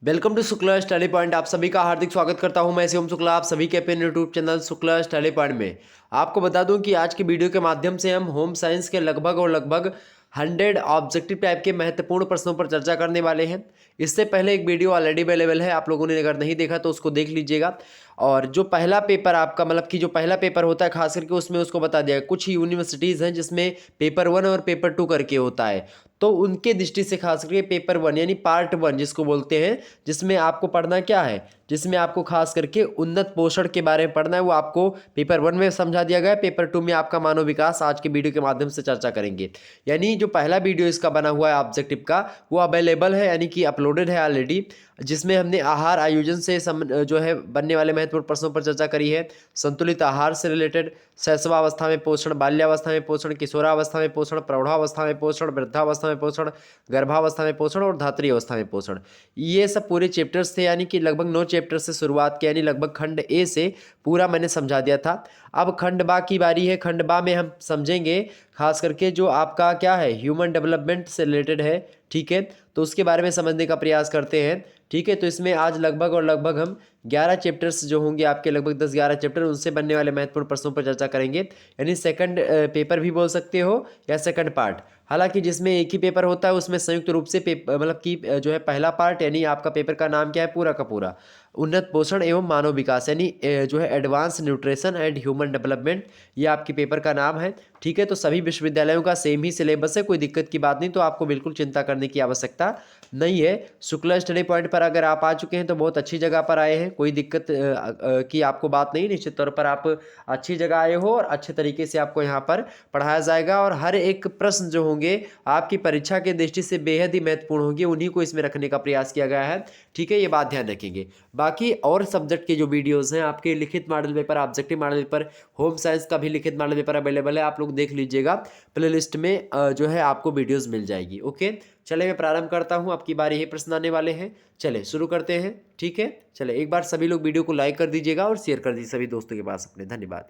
Welcome to Shukla study point. आप सभी का हार्दिक स्वागत करता हूं। मैं शिवम शुक्ला, आप सभी के अपने YouTube channel Shukla study point में। आपको बता दूं कि आज की वीडियो के माध्यम से हम होम साइंस के लगभग 100 ऑब्जेक्टिव टाइप के महत्वपूर्ण प्रश्नों पर चर्चा करने वाले हैं। इससे पहले एक वीडियो ऑलरेडी अवेलेबल है, आप लोगों ने अगर नहीं देखा तो उसको देख लीजिएगा। और जो पहला पेपर आपका मतलब कि जो पहला पेपर होता है खास करके उसमें उसको बता दिया कुछ यूनिवर्सिटीज़ हैं जिसमें पेपर 1 और पेपर 2 करके होता है। तो उनके दृष्टि से खास करके पेपर 1 यानी पार्ट 1 जिसको बोलते हैं, जिसमें आपको पढ़ना क्या है, जिसमें आपको खास करके उन्नत पोषण के बारे में पढ़ना है, वो आपको पेपर 1 में समझा दिया गया है। पेपर 2 में आपका मानव विकास आज के वीडियो के माध्यम से चर्चा करेंगे। यानी जो पहला वीडियो इसका बना हुआ है ऑब्जेक्टिव का, वो अवेलेबल है यानी कि अपलोडेड है ऑलरेडी, जिसमें हमने आहार आयोजन से जो है बनने वाले महत्वपूर्ण प्रश्नों पर चर्चा करी है। संतुलित आहार से रिलेटेड, शैशवावस्था में पोषण, बाल्यावस्था में पोषण, किशोरावस्था में पोषण, प्रौढ़ावस्था में पोषण, वृद्धावस्था में पोषण, गर्भावस्था में पोषण और धात्री अवस्था में पोषण, ये सब पूरे चैप्टर्स थे। यानी कि लगभग 9 चैप्टर से शुरुआत की, यानी लगभग खंड ए से पूरा मैंने समझा दिया था। अब खंड बा की बारी है। खंड बा में हम समझेंगे खास करके जो आपका क्या है, ह्यूमन डेवलपमेंट से रिलेटेड है। ठीक है, तो उसके बारे में समझने का प्रयास करते हैं। ठीक है, तो इसमें आज लगभग हम 11 चैप्टर्स जो होंगे आपके, लगभग 10-11 चैप्टर, उनसे बनने वाले महत्वपूर्ण प्रश्नों पर चर्चा करेंगे। यानी सेकंड पेपर भी बोल सकते हो या सेकंड पार्ट। हालांकि जिसमें एक ही पेपर होता है उसमें संयुक्त रूप से मतलब कि जो है पहला पार्ट, यानी आपका पेपर का नाम क्या है पूरा का पूरा, उन्नत पोषण एवं मानव विकास, यानी जो है advance nutrition and human development, ये आपके पेपर का नाम है। ठीक है, तो सभी विश्वविद्यालयों का सेम ही सिलेबस है, कोई दिक्कत की बात नहीं, तो आपको बिल्कुल चिंता करने की आवश्यकता नहीं है। शुक्ला स्टडी पॉइंट पर अगर आप आ चुके हैं तो बहुत अच्छी जगह पर आए हैं, कोई दिक्कत की आपको बात नहीं। निश्चित तौर पर आप अच्छी जगह आए हो और अच्छे तरीके से आपको यहाँ पर पढ़ाया जाएगा, और हर एक प्रश्न जो होंगे आपकी परीक्षा के दृष्टि से बेहद ही महत्वपूर्ण होंगे, उन्हीं को इसमें रखने का प्रयास किया गया है। ठीक है, ये बात ध्यान रखेंगे। बाकी और सब्जेक्ट के जो वीडियोस हैं आपके, लिखित model paper, objective model paper, home science का भी लिखित मॉडल पेपर अवेलेबल है, आप लोग देख लीजिएगा। प्लेलिस्ट में जो है आपको वीडियोस मिल जाएगी। ओके, चले मैं प्रारंभ करता हूं, आपकी बारी है, प्रश्न आने वाले हैं। चले शुरू करते हैं। ठीक है, चले एक बार सभी लोग वीडियो को लाइक कर दीजिएगा और शेयर कर दीजिए सभी दोस्तों के पास अपने। धन्यवाद।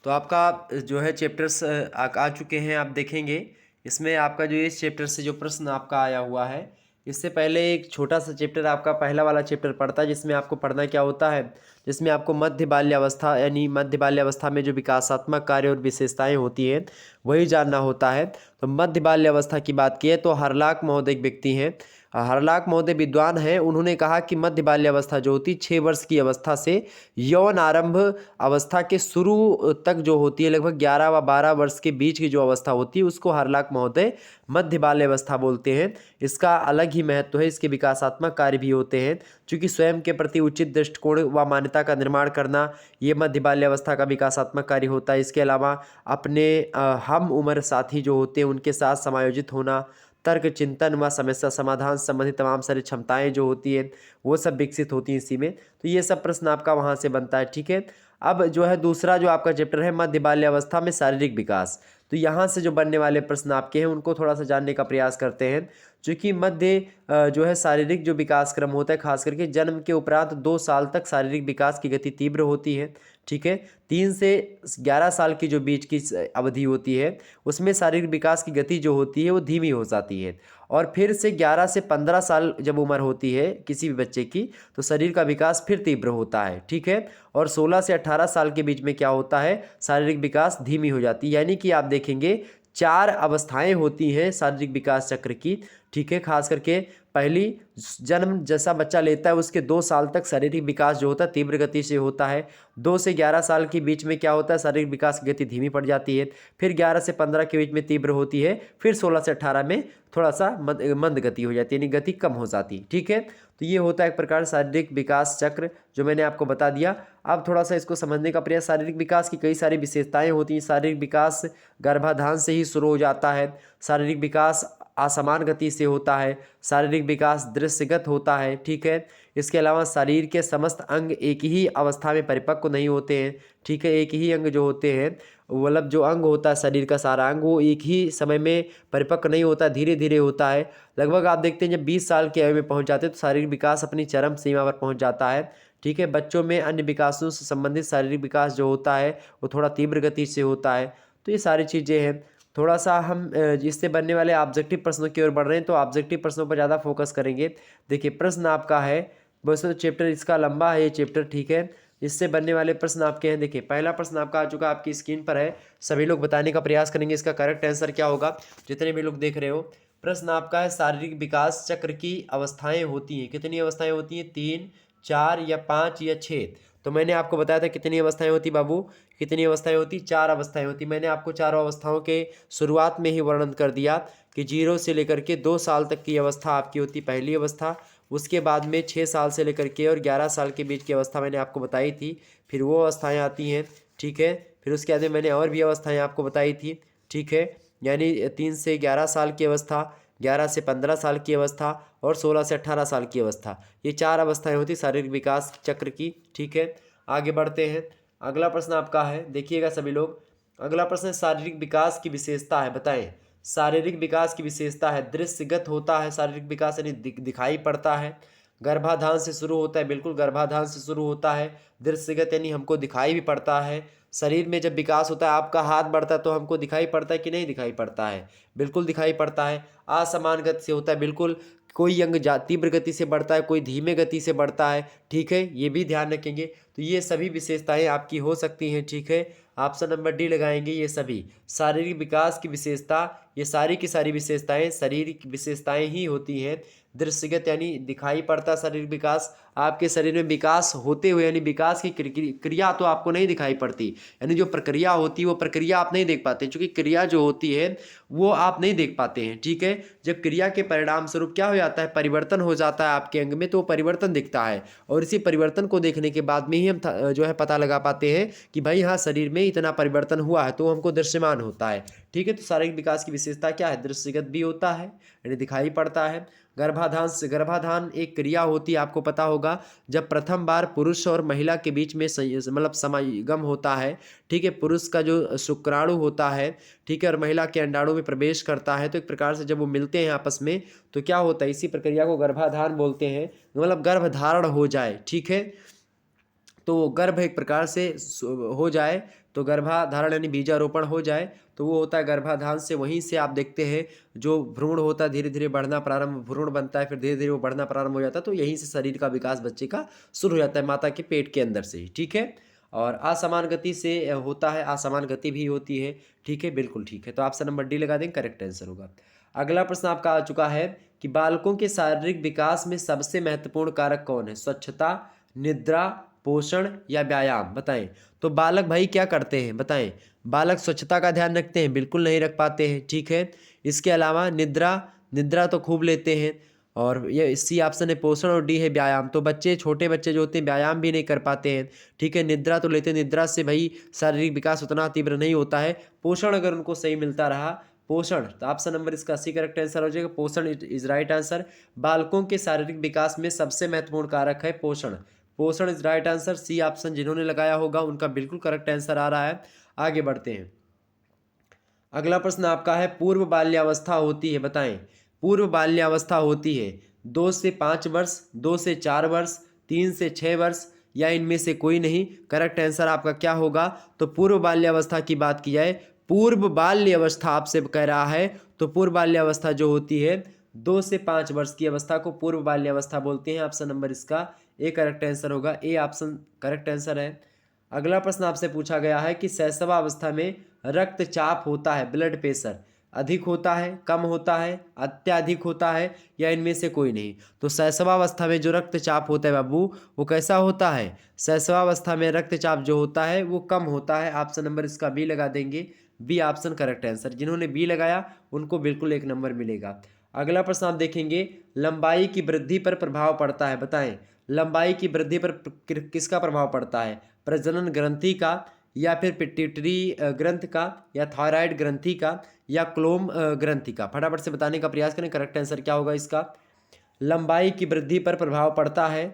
तो आपका जो है चैप्टर्स आ चुके हैं, आप देखेंगे इसमें आपका जो इस चैप्टर से जो प्रश्न आपका आया हुआ है, इससे पहले एक छोटा सा चैप्टर आपका पहला वाला चैप्टर पढ़ता है, जिसमें आपको पढ़ना क्या होता है, जिसमें आपको मध्य बाल्यावस्था यानी मध्य बाल्यावस्था में जो विकासात्मक कार्य और विशेषताएं होती हैं वही जानना होता है। तो मध्य बाल्यावस्था की बात की है तो हरलाक महोदय एक व्यक्ति हैं, हरलाक महोदय विद्वान हैं। उन्होंने कहा कि मध्य बाल्यावस्था जो होती है 6 वर्ष की अवस्था से यौन आरंभ अवस्था के शुरू तक जो होती है, लगभग 11 व 12 वर्ष के बीच की जो अवस्था होती है, उसको हरलाक महोदय मध्य बाल्यावस्था बोलते हैं। इसका अलग ही महत्व है, इसके विकासात्मक कार्य भी होते हैं, क्योंकि स्वयं के प्रति उचित दृष्टिकोण व मान्यता का निर्माण करना, ये मध्य बाल्यावस्था का विकासात्मक कार्य होता है। इसके अलावा अपने हम उम्र साथी जो होते हैं उनके साथ समायोजित होना, तर्क चिंतन व समस्या समाधान संबंधी तमाम सारी क्षमताएं जो होती हैं वो सब विकसित होती हैं इसी में। तो ये सब प्रश्न आपका वहाँ से बनता है। ठीक है, अब जो है दूसरा जो आपका चैप्टर है मध्य बाल्यावस्था में शारीरिक विकास, तो यहाँ से जो बनने वाले प्रश्न आपके हैं उनको थोड़ा सा जानने का प्रयास करते हैं। चूँकि मध्य जो है शारीरिक जो विकास क्रम होता है, खास करके जन्म के उपरांत 2 साल तक शारीरिक विकास की गति तीव्र होती है। ठीक है, 3 से 11 साल की जो बीच की अवधि होती है उसमें शारीरिक विकास की गति जो होती है वो धीमी हो जाती है, और फिर से 11 से 15 साल जब उम्र होती है किसी भी बच्चे की, तो शरीर का विकास फिर तीव्र होता है। ठीक है, और 16 से 18 साल के बीच में क्या होता है, शारीरिक विकास धीमी हो जाती है। यानी कि आप देखेंगे 4 अवस्थाएं होती हैं शारीरिक विकास चक्र की। ठीक है, खास करके पहली, जन्म जैसा बच्चा लेता है उसके 2 साल तक शारीरिक विकास जो होता है तीव्र गति से होता है। 2 से 11 साल के बीच में क्या होता है, शारीरिक विकास की गति धीमी पड़ जाती है। फिर 11 से 15 के बीच में तीव्र होती है। फिर 16 से 18 में थोड़ा सा मंद गति हो जाती है, यानी गति कम हो जाती है। ठीक है, तो ये होता है एक प्रकार शारीरिक विकास चक्र जो मैंने आपको बता दिया। अब थोड़ा सा इसको समझने का प्रयास, शारीरिक विकास की कई सारी विशेषताएं होती हैं। शारीरिक विकास गर्भाधान से ही शुरू हो जाता है। शारीरिक विकास असमान गति से होता है। शारीरिक विकास दृश्यगत होता है। ठीक है, इसके अलावा शरीर के समस्त अंग एक ही अवस्था में परिपक्व नहीं होते हैं। ठीक है, एक ही अंग जो होते हैं, मतलब जो अंग होता है शरीर का सारा अंग, वो एक ही समय में परिपक्व नहीं होता, धीरे धीरे होता है। लगभग आप देखते हैं जब 20 साल की आयु में पहुंच जाते हैं तो शारीरिक विकास अपनी चरम सीमा पर पहुंच जाता है। ठीक है, बच्चों में अन्य विकासों से संबंधित शारीरिक विकास जो होता है वो थोड़ा तीव्र गति से होता है। तो ये सारी चीज़ें हैं। थोड़ा सा हम इससे बनने वाले ऑब्जेक्टिव प्रश्नों की ओर बढ़ रहे हैं, तो ऑब्जेक्टिव प्रश्नों पर ज़्यादा फोकस करेंगे। देखिए प्रश्न आपका है, वैसे तो चैप्टर इसका लंबा है ये चैप्टर, ठीक है। इससे बनने वाले प्रश्न आपके हैं। देखिए पहला प्रश्न आपका आ चुका, आपकी स्क्रीन पर है। सभी लोग बताने का प्रयास करेंगे इसका करेक्ट आंसर क्या होगा, जितने भी लोग देख रहे हो। प्रश्न आपका है, शारीरिक विकास चक्र की अवस्थाएं होती हैं, कितनी अवस्थाएं होती हैं? 3, 4 या 5 या 6? तो मैंने आपको बताया था कितनी अवस्थाएं होती बाबू, कितनी अवस्थाएं होती? 4 अवस्थाएं होती। मैंने आपको चारों अवस्थाओं के शुरुआत में ही वर्णन कर दिया कि 0 से लेकर के 2 साल तक की अवस्था आपकी होती पहली अवस्था। उसके बाद में 6 साल से लेकर के और 11 साल के बीच की अवस्था मैंने आपको बताई थी। फिर वो अवस्थाएं आती हैं, ठीक है। फिर उसके बाद में मैंने और भी अवस्थाएं आपको बताई थी, ठीक है। यानी 3 से 11 साल की अवस्था, 11 से 15 साल की अवस्था और 16 से 18 साल की अवस्था। ये 4 अवस्थाएं होती शारीरिक विकास चक्र की, ठीक है। आगे बढ़ते हैं। अगला प्रश्न आपका है, देखिएगा सभी लोग। अगला प्रश्न है, शारीरिक विकास की विशेषता है, बताएं। शारीरिक विकास की विशेषता है, दृश्यगत होता है शारीरिक विकास, यानी दिखाई पड़ता है। गर्भाधान से शुरू होता है, बिल्कुल गर्भाधान से शुरू होता है। दृश्यगत यानी हमको दिखाई भी पड़ता है। शरीर में जब विकास होता है, आपका हाथ बढ़ता है तो हमको दिखाई पड़ता है कि नहीं दिखाई पड़ता है? बिल्कुल दिखाई पड़ता है। असमान गति से होता है, बिल्कुल। कोई अंग तीव्र गति से बढ़ता है, कोई धीमे गति से बढ़ता है, ठीक है। ये भी ध्यान रखेंगे। तो ये सभी विशेषताएं आपकी हो सकती हैं, ठीक है। ऑप्शन नंबर डी लगाएंगे। ये सभी शारीरिक विकास की विशेषता, ये सारी की सारी विशेषताएं शारीरिक विशेषताएं ही होती हैं। दृश्यगत यानी दिखाई पड़ता शारीरिक विकास, आपके शरीर में विकास होते हुए, यानी विकास की क्रिया तो आपको नहीं दिखाई पड़ती, यानी जो प्रक्रिया होती है वो प्रक्रिया आप नहीं देख पाते, क्योंकि क्रिया जो होती है वो आप नहीं देख पाते हैं, ठीक है। जब क्रिया के परिणाम स्वरूप क्या हो जाता है, परिवर्तन हो जाता है आपके अंग में, तो परिवर्तन दिखता है। और इसी परिवर्तन को देखने के बाद में ही हम जो है पता लगा पाते हैं कि भाई हाँ शरीर में इतना परिवर्तन हुआ है, तो हमको दृश्यमान होता है, ठीक है। तो शारीरिक विकास की विशेषता क्या है? दृश्यगत भी होता है, यानी दिखाई पड़ता है। गर्भाधान से, गर्भाधान एक क्रिया होती है, आपको पता होगा, जब प्रथम बार पुरुष और महिला के बीच में मतलब समागम होता है, ठीक है। पुरुष का जो शुक्राणु होता है, ठीक है, और महिला के अंडाणु में प्रवेश करता है, तो एक प्रकार से जब वो मिलते हैं आपस में तो क्या होता है, इसी प्रक्रिया को गर्भाधान बोलते हैं। मतलब गर्भधारण हो जाए, ठीक है। तो गर्भ एक प्रकार से हो जाए, तो गर्भाधारण यानी बीजारोपण हो जाए, तो वो होता है गर्भाधान से। वहीं से आप देखते हैं जो भ्रूण होता है धीरे धीरे बढ़ना प्रारंभ, भ्रूण बनता है, फिर धीरे धीरे वो बढ़ना प्रारंभ हो जाता है। तो यहीं से शरीर का विकास बच्चे का शुरू हो जाता है, माता के पेट के अंदर से ही, ठीक है। और असमान गति से होता है, असमान गति भी होती है, ठीक है, बिल्कुल ठीक है। तो ऑप्शन नंबर डी लगा देंगे, करेक्ट आंसर होगा। अगला प्रश्न आपका आ चुका है कि बालकों के शारीरिक विकास में सबसे महत्वपूर्ण कारक कौन है? स्वच्छता, निद्रा, पोषण या व्यायाम, बताएं। तो बालक भाई क्या करते हैं, बताएं। बालक स्वच्छता का ध्यान रखते हैं? बिल्कुल नहीं रख पाते हैं, ठीक है। इसके अलावा निद्रा, निद्रा तो खूब लेते हैं। और ये सी ऑप्शन है पोषण, और डी है व्यायाम। तो बच्चे, छोटे बच्चे जो होते हैं व्यायाम भी नहीं कर पाते हैं, ठीक है। निद्रा तो लेते हैं, निद्रा से भाई शारीरिक विकास उतना तीव्र नहीं होता है। पोषण अगर उनको सही मिलता रहा, पोषण, तो ऑप्शन नंबर इसका सी करेक्ट आंसर हो जाएगा, पोषण इज राइट आंसर। बालकों के शारीरिक विकास में सबसे महत्वपूर्ण कारक है पोषण, पोषण is right answer. C option जिन्होंने लगाया होगा उनका बिल्कुल करेक्ट आंसर आ रहा है। आगे बढ़ते हैं। अगला प्रश्न आपका है, पूर्व बाल्यावस्था होती है, बताएं। पूर्व बाल्यावस्था होती है 2 से 5 वर्ष, 2 से 4 वर्ष, 3 से 6 वर्ष या इनमें से कोई नहीं। करेक्ट आंसर आपका क्या होगा? तो पूर्व बाल्यावस्था की बात की जाए, पूर्व बाल्यावस्था आपसे कह रहा है, तो पूर्व बाल्यावस्था जो होती है 2 से 5 वर्ष की अवस्था को पूर्व बाल्यावस्था बोलते हैं। ऑप्शन नंबर इसका ए करेक्ट आंसर होगा, ए ऑप्शन करेक्ट आंसर है। अगला प्रश्न आपसे पूछा गया है कि शैशवावस्था में रक्तचाप होता है, ब्लड प्रेशर अधिक होता है, कम होता है, अत्याधिक होता है या इनमें से कोई नहीं। तो शैशवावस्था में जो रक्तचाप होता है बाबू, वो कैसा होता है? शैशवावस्था में रक्तचाप जो होता है वो कम होता है। ऑप्शन नंबर इसका बी लगा देंगे, बी ऑप्शन करेक्ट आंसर। जिन्होंने बी लगाया उनको बिल्कुल 1 नंबर मिलेगा। अगला प्रश्न आप देखेंगे, लंबाई की वृद्धि पर प्रभाव पड़ता है, बताएं। लंबाई की वृद्धि पर किसका प्रभाव पड़ता है? प्रजनन ग्रंथि का, या फिर पिट्यूटरी ग्रंथ का, या थायराइड ग्रंथि का, या क्लोम ग्रंथि का? फटाफट से बताने का प्रयास करें, करेक्ट आंसर क्या होगा इसका? लंबाई की वृद्धि पर प्रभाव पड़ता है,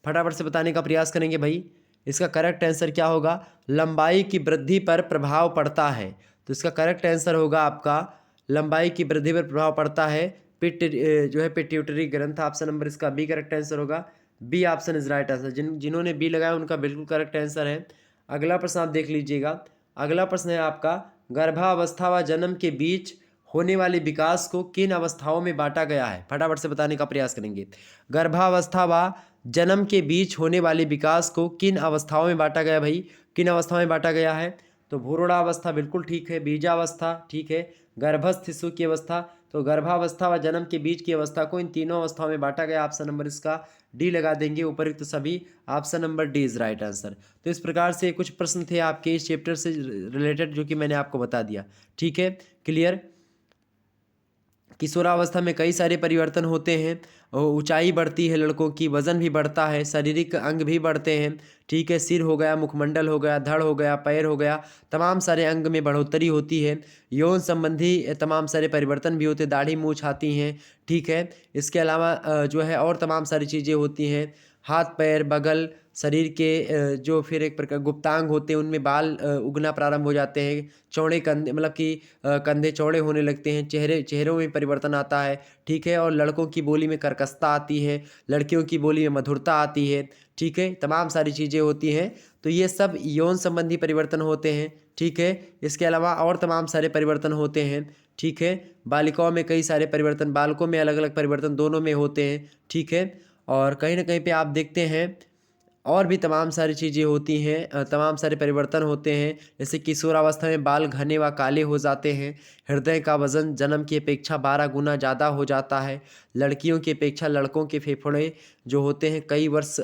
फटाफट से बताने का प्रयास करेंगे भाई। इसका करेक्ट आंसर क्या होगा? लंबाई की वृद्धि पर प्रभाव पड़ता है, तो इसका करेक्ट आंसर होगा आपका लंबाई की वृद्धि पर प्रभाव पड़ता है जो है पिट्यूटरी ग्रंथ। ऑप्शन नंबर इसका बी करेक्ट आंसर होगा, B option is right answer. जिन्होंने बी लगाया उनका बिल्कुल करेक्ट आंसर है। अगला प्रश्न आप देख लीजिएगा। अगला प्रश्न है आपका, गर्भावस्था व जन्म के बीच होने वाले विकास को किन अवस्थाओं में बांटा गया है? फटाफट से बताने का प्रयास करेंगे। गर्भावस्था व जन्म के बीच होने वाले विकास को किन अवस्थाओं में बांटा गया भाई? किन अवस्थाओं में बांटा गया है? तो भ्रूणावस्था बिल्कुल ठीक है, बीजावस्था ठीक है, गर्भस्थ शिशु की अवस्था। तो गर्भावस्था व जन्म के बीच की अवस्था को इन तीनों अवस्थाओं में बांटा गया। ऑप्शन नंबर इसका डी लगा देंगे, उपयुक्त तो सभी। Option number D is right answer. तो इस प्रकार से कुछ प्रश्न थे आपके इस चैप्टर से रिलेटेड जो कि मैंने आपको बता दिया। ठीक है, क्लियर। किशोरावस्था में कई सारे परिवर्तन होते हैं, ऊंचाई बढ़ती है लड़कों की, वजन भी बढ़ता है, शारीरिक अंग भी बढ़ते हैं। ठीक है, सिर हो गया, मुखमंडल हो गया, धड़ हो गया, पैर हो गया, तमाम सारे अंग में बढ़ोतरी होती है। यौन संबंधी तमाम सारे परिवर्तन भी होते हैं, दाढ़ी मूंछ आती हैं। ठीक है, इसके अलावा जो है और तमाम सारी चीज़ें होती हैं, हाथ पैर बगल शरीर के जो फिर एक प्रकार गुप्तांग होते हैं उनमें बाल उगना प्रारंभ हो जाते हैं, चौड़े कंधे मतलब कि कंधे चौड़े होने लगते हैं, चेहरों में परिवर्तन आता है। ठीक है, और लड़कों की बोली में कर्कशता आती है, लड़कियों की बोली में मधुरता आती है। ठीक है, तमाम सारी चीज़ें होती हैं। तो ये सब यौन संबंधी परिवर्तन होते हैं। ठीक है, इसके अलावा और तमाम सारे परिवर्तन होते हैं। ठीक है, बालिकाओं में कई सारे परिवर्तन, बालकों में अलग अलग परिवर्तन दोनों में होते हैं। ठीक है, और कहीं ना कहीं पे आप देखते हैं और भी तमाम सारी चीज़ें होती हैं, तमाम सारे परिवर्तन होते हैं। जैसे किशोरावस्था में बाल घने व काले हो जाते हैं, हृदय का वजन जन्म की अपेक्षा 12 गुना ज़्यादा हो जाता है, लड़कियों की अपेक्षा लड़कों के फेफड़े जो होते हैं कई वर्ष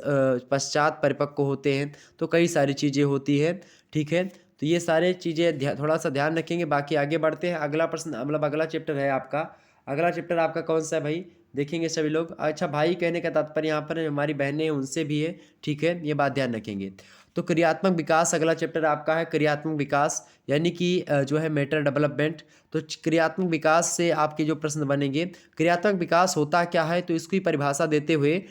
पश्चात परिपक्व होते हैं। तो कई सारी चीज़ें होती हैं। ठीक है, तो ये सारे चीज़ें थोड़ा सा ध्यान रखेंगे। बाकी आगे बढ़ते हैं। अगला प्रश्न मतलब अगला चैप्टर है आपका, अगला चैप्टर आपका कौन सा है भाई? देखेंगे सभी लोग। अच्छा, भाई कहने का तात्पर्य यहाँ पर हमारी बहनें हैं उनसे भी है। ठीक है, ये बात ध्यान रखेंगे। तो क्रियात्मक विकास अगला चैप्टर आपका है, क्रियात्मक विकास यानी कि जो है मेंटल डेवलपमेंट। तो क्रियात्मक विकास से आपके जो प्रश्न बनेंगे, क्रियात्मक विकास होता क्या है, तो इसकी परिभाषा देते हुए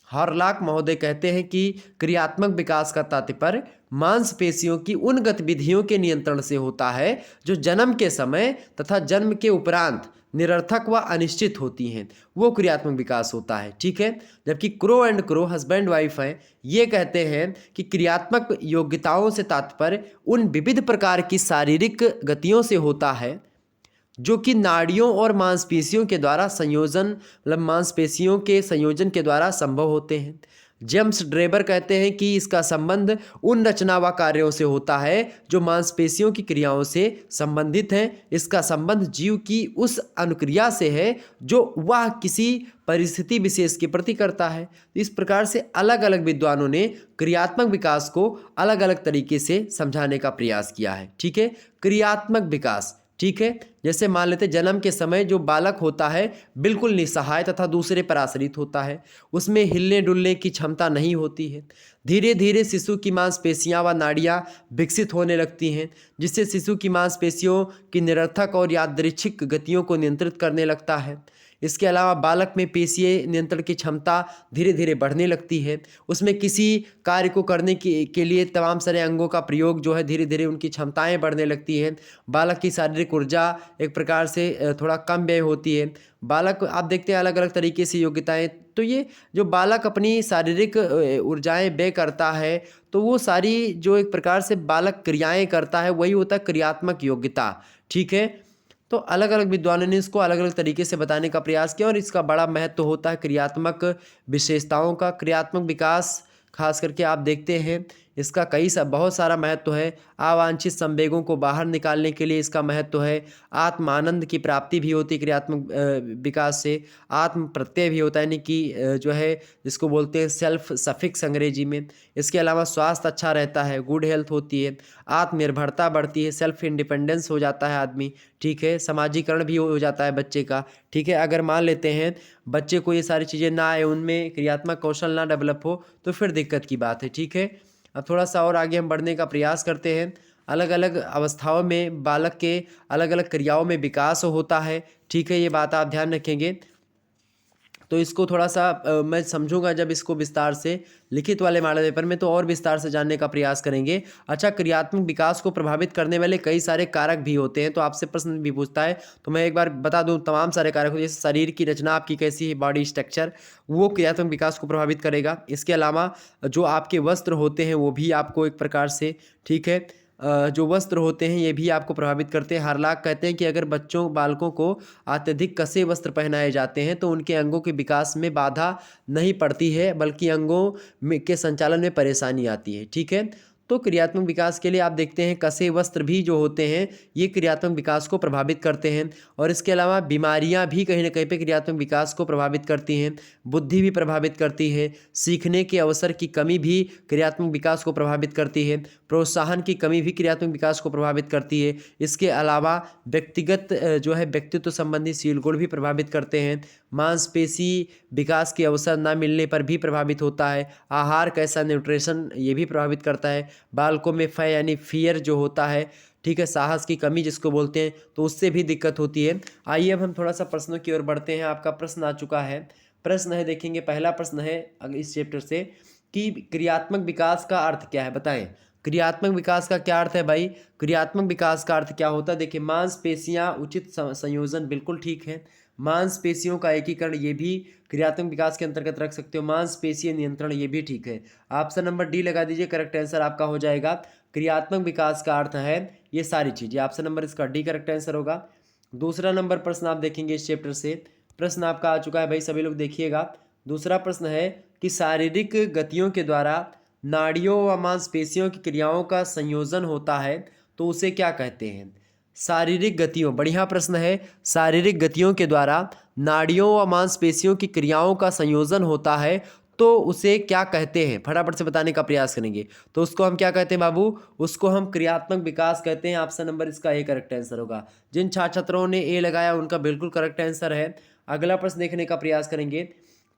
हॉरलॉक महोदय कहते हैं कि क्रियात्मक विकास का तात्पर्य मांसपेशियों की उन गतिविधियों के नियंत्रण से होता है जो जन्म के समय तथा जन्म के उपरांत निरर्थक व अनिश्चित होती हैं, वो क्रियात्मक विकास होता है। ठीक है, जबकि crow and crow husband wife हैं, ये कहते हैं कि क्रियात्मक योग्यताओं से तात्पर्य उन विविध प्रकार की शारीरिक गतियों से होता है जो कि नाड़ियों और मांसपेशियों के द्वारा संयोजन मतलब मांसपेशियों के संयोजन के द्वारा संभव होते हैं। जेम्स ड्रेबर कहते हैं कि इसका संबंध उन रचना व कार्यों से होता है जो मांसपेशियों की क्रियाओं से संबंधित हैं। इसका संबंध जीव की उस अनुक्रिया से है जो वह किसी परिस्थिति विशेष के प्रति करता है। इस प्रकार से अलग अलग विद्वानों ने क्रियात्मक विकास को अलग अलग तरीके से समझाने का प्रयास किया है। ठीक है, क्रियात्मक विकास। ठीक है, जैसे मान लेते जन्म के समय जो बालक होता है बिल्कुल निसहाय तथा दूसरे पर आश्रित होता है, उसमें हिलने डुलने की क्षमता नहीं होती है। धीरे धीरे शिशु की मांसपेशियां व नाड़ियां विकसित होने लगती हैं, जिससे शिशु की मांसपेशियों की निरर्थक और यादृच्छिक गतियों को नियंत्रित करने लगता है। इसके अलावा बालक में पेशीय नियंत्रण की क्षमता धीरे धीरे बढ़ने लगती है, उसमें किसी कार्य को करने के लिए तमाम सारे अंगों का प्रयोग जो है धीरे धीरे उनकी क्षमताएं बढ़ने लगती हैं। बालक की शारीरिक ऊर्जा एक प्रकार से थोड़ा कम व्यय होती है। बालक आप देखते हैं अलग अलग तरीके से योग्यताएं, तो ये जो बालक अपनी शारीरिक ऊर्जाएं व्यय करता है तो वो सारी जो एक प्रकार से बालक क्रियाएं करता है वही होता है क्रियात्मक योग्यता। ठीक है, तो अलग अलग विद्वानों ने इसको अलग अलग तरीके से बताने का प्रयास किया और इसका बड़ा महत्व होता है क्रियात्मक विशेषताओं का। क्रियात्मक विकास खास करके आप देखते हैं इसका बहुत सारा महत्व है। अवांछित संवेगों को बाहर निकालने के लिए इसका महत्व है। आत्म आनंद की प्राप्ति भी होती है क्रियात्मक विकास से। आत्म प्रत्यय भी होता है, यानी कि जो है जिसको बोलते हैं सेल्फ सफिक्स अंग्रेजी में। इसके अलावा स्वास्थ्य अच्छा रहता है, गुड हेल्थ होती है, आत्मनिर्भरता बढ़ती है, सेल्फ इंडिपेंडेंस हो जाता है आदमी। ठीक है, समाजीकरण भी हो जाता है बच्चे का। ठीक है, अगर मान लेते हैं बच्चे को ये सारी चीज़ें ना आए, उनमें क्रियात्मक कौशल ना डेवलप हो तो फिर दिक्कत की बात है। ठीक है, अब थोड़ा सा और आगे हम बढ़ने का प्रयास करते हैं। अलग अलग अवस्थाओं में बालक के अलग अलग क्रियाओं में विकास होता है। ठीक है, ये बात आप ध्यान रखेंगे। तो इसको थोड़ा सा मैं समझूंगा जब इसको विस्तार से लिखित वाले मॉडल पेपर में, तो और विस्तार से जानने का प्रयास करेंगे। अच्छा, क्रियात्मक विकास को प्रभावित करने वाले कई सारे कारक भी होते हैं, तो आपसे प्रश्न भी पूछता है तो मैं एक बार बता दूं तमाम सारे कारक होते हैं। जैसे शरीर की रचना आपकी कैसी है, बॉडी स्ट्रक्चर, वो क्रियात्मक विकास को प्रभावित करेगा। इसके अलावा जो आपके वस्त्र होते हैं वो भी आपको एक प्रकार से, ठीक है, जो वस्त्र होते हैं ये भी आपको प्रभावित करते हैं। हार्लाक कहते हैं कि अगर बालकों को अत्यधिक कसे वस्त्र पहनाए जाते हैं तो उनके अंगों के विकास में बाधा नहीं पड़ती है, बल्कि अंगों के संचालन में परेशानी आती है। ठीक है, तो क्रियात्मक विकास के लिए आप देखते हैं कसे वस्त्र भी जो होते हैं ये क्रियात्मक विकास को प्रभावित करते हैं। और इसके अलावा बीमारियां भी कहीं ना कहीं पे क्रियात्मक विकास को प्रभावित करती हैं, बुद्धि भी प्रभावित करती है, सीखने के अवसर की कमी भी क्रियात्मक विकास को प्रभावित करती है, प्रोत्साहन की कमी भी क्रियात्मक विकास को प्रभावित करती है। इसके अलावा व्यक्तिगत जो है व्यक्तित्व संबंधी शील गुण भी प्रभावित करते हैं। मांसपेशी विकास के अवसर न मिलने पर भी प्रभावित होता है। आहार कैसा, न्यूट्रिशन, ये भी प्रभावित करता है। बालकों में फय यानी फियर जो होता है, ठीक है, साहस की कमी जिसको बोलते हैं, तो उससे भी दिक्कत होती है। आइए अब हम थोड़ा सा प्रश्नों की ओर बढ़ते हैं। आपका प्रश्न आ चुका है। प्रश्न है, देखेंगे पहला प्रश्न है इस चैप्टर से कि क्रियात्मक विकास का अर्थ क्या है, बताएं। क्रियात्मक विकास का क्या अर्थ है भाई? क्रियात्मक विकास का अर्थ क्या होता है? देखिए, मांसपेशियां उचित संयोजन, बिल्कुल ठीक है। मांसपेशियों का एकीकरण, ये भी क्रियात्मक विकास के अंतर्गत रख सकते हो। मांसपेशीय नियंत्रण, ये भी ठीक है। ऑप्शन नंबर डी लगा दीजिए, करेक्ट आंसर आपका हो जाएगा। क्रियात्मक विकास का अर्थ है ये सारी चीजें। ऑप्शन नंबर इसका डी करेक्ट आंसर होगा। दूसरा नंबर प्रश्न आप देखेंगे इस चैप्टर से। प्रश्न आपका आ चुका है भाई, सभी लोग देखिएगा। दूसरा प्रश्न है कि शारीरिक गतियों के द्वारा नाड़ियों व मांसपेशियों की क्रियाओं का संयोजन होता है तो उसे क्या कहते हैं? शारीरिक गतियों, बढ़िया प्रश्न है। शारीरिक गतियों के द्वारा नाड़ियों व मांसपेशियों की क्रियाओं का संयोजन होता है तो उसे क्या कहते हैं? फटाफट से बताने का प्रयास करेंगे। तो उसको हम क्या कहते हैं बाबू? उसको हम क्रियात्मक विकास कहते हैं। ऑप्शन नंबर इसका ए करेक्ट आंसर होगा। जिन छात्र छात्रों ने ए लगाया उनका बिल्कुल करेक्ट आंसर है। अगला प्रश्न देखने का प्रयास करेंगे।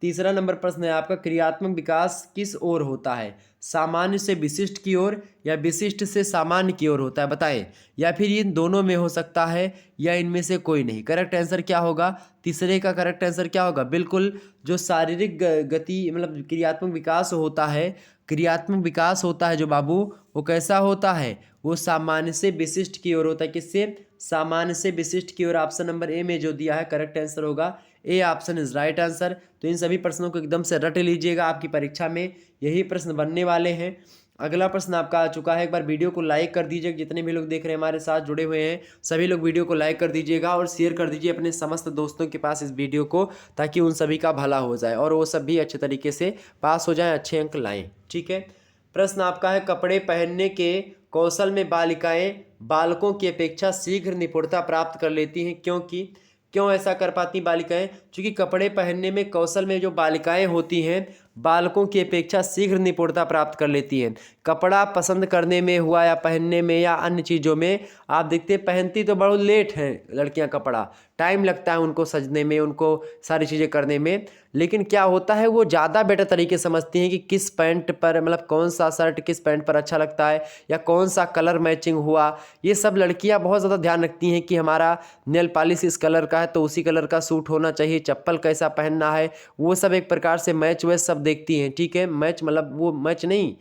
तीसरा नंबर प्रश्न है आपका, क्रियात्मक विकास किस ओर होता है? सामान्य से विशिष्ट की ओर या विशिष्ट से सामान्य की ओर होता है, बताएं। या फिर इन दोनों में हो सकता है या इनमें से कोई नहीं। करेक्ट आंसर क्या होगा? तीसरे का करेक्ट आंसर क्या होगा? बिल्कुल, जो शारीरिक गति मतलब क्रियात्मक विकास होता है, क्रियात्मक विकास होता है जो बाबू, वो कैसा होता है? वो सामान्य से विशिष्ट की ओर होता है। किससे? सामान्य से विशिष्ट की ओर। ऑप्शन नंबर ए में जो दिया है करेक्ट आंसर होगा। A option is right answer. तो इन सभी प्रश्नों को एकदम से रट लीजिएगा, आपकी परीक्षा में यही प्रश्न बनने वाले हैं। अगला प्रश्न आपका आ चुका है। एक बार वीडियो को लाइक कर दीजिएगा। जितने भी लोग देख रहे हैं हमारे साथ जुड़े हुए हैं, सभी लोग वीडियो को लाइक कर दीजिएगा और शेयर कर दीजिए अपने समस्त दोस्तों के पास इस वीडियो को, ताकि उन सभी का भला हो जाए और वो सब भी अच्छे तरीके से पास हो जाएं, अच्छे अंक लाएं। ठीक है, प्रश्न आपका है, कपड़े पहनने के कौशल में बालिकाएं बालकों की अपेक्षा शीघ्र निपुणता प्राप्त कर लेती हैं, क्योंकि क्यों ऐसा कर पाती बालिकाएं? क्योंकि कपड़े पहनने में कौशल में जो बालिकाएं होती हैं बालकों की अपेक्षा शीघ्र निपुणता प्राप्त कर लेती हैं। कपड़ा पसंद करने में हुआ या पहनने में या अन्य चीज़ों में, आप देखते हैं पहनती तो बहुत लेट हैं लड़कियां कपड़ा, टाइम लगता है उनको सजने में, उनको सारी चीज़ें करने में। लेकिन क्या होता है, वो ज़्यादा बेटर तरीके समझती हैं कि किस पैंट पर, मतलब कौन सा शर्ट किस पैंट पर अच्छा लगता है या कौन सा कलर मैचिंग हुआ। ये सब लड़कियां बहुत ज़्यादा ध्यान रखती हैं कि हमारा नेल पॉलिश इस कलर का है तो उसी कलर का सूट होना चाहिए, चप्पल कैसा पहनना है, वो सब एक प्रकार से मैच वैच सब देखती हैं। ठीक है, मैच मतलब वो मैच नहीं,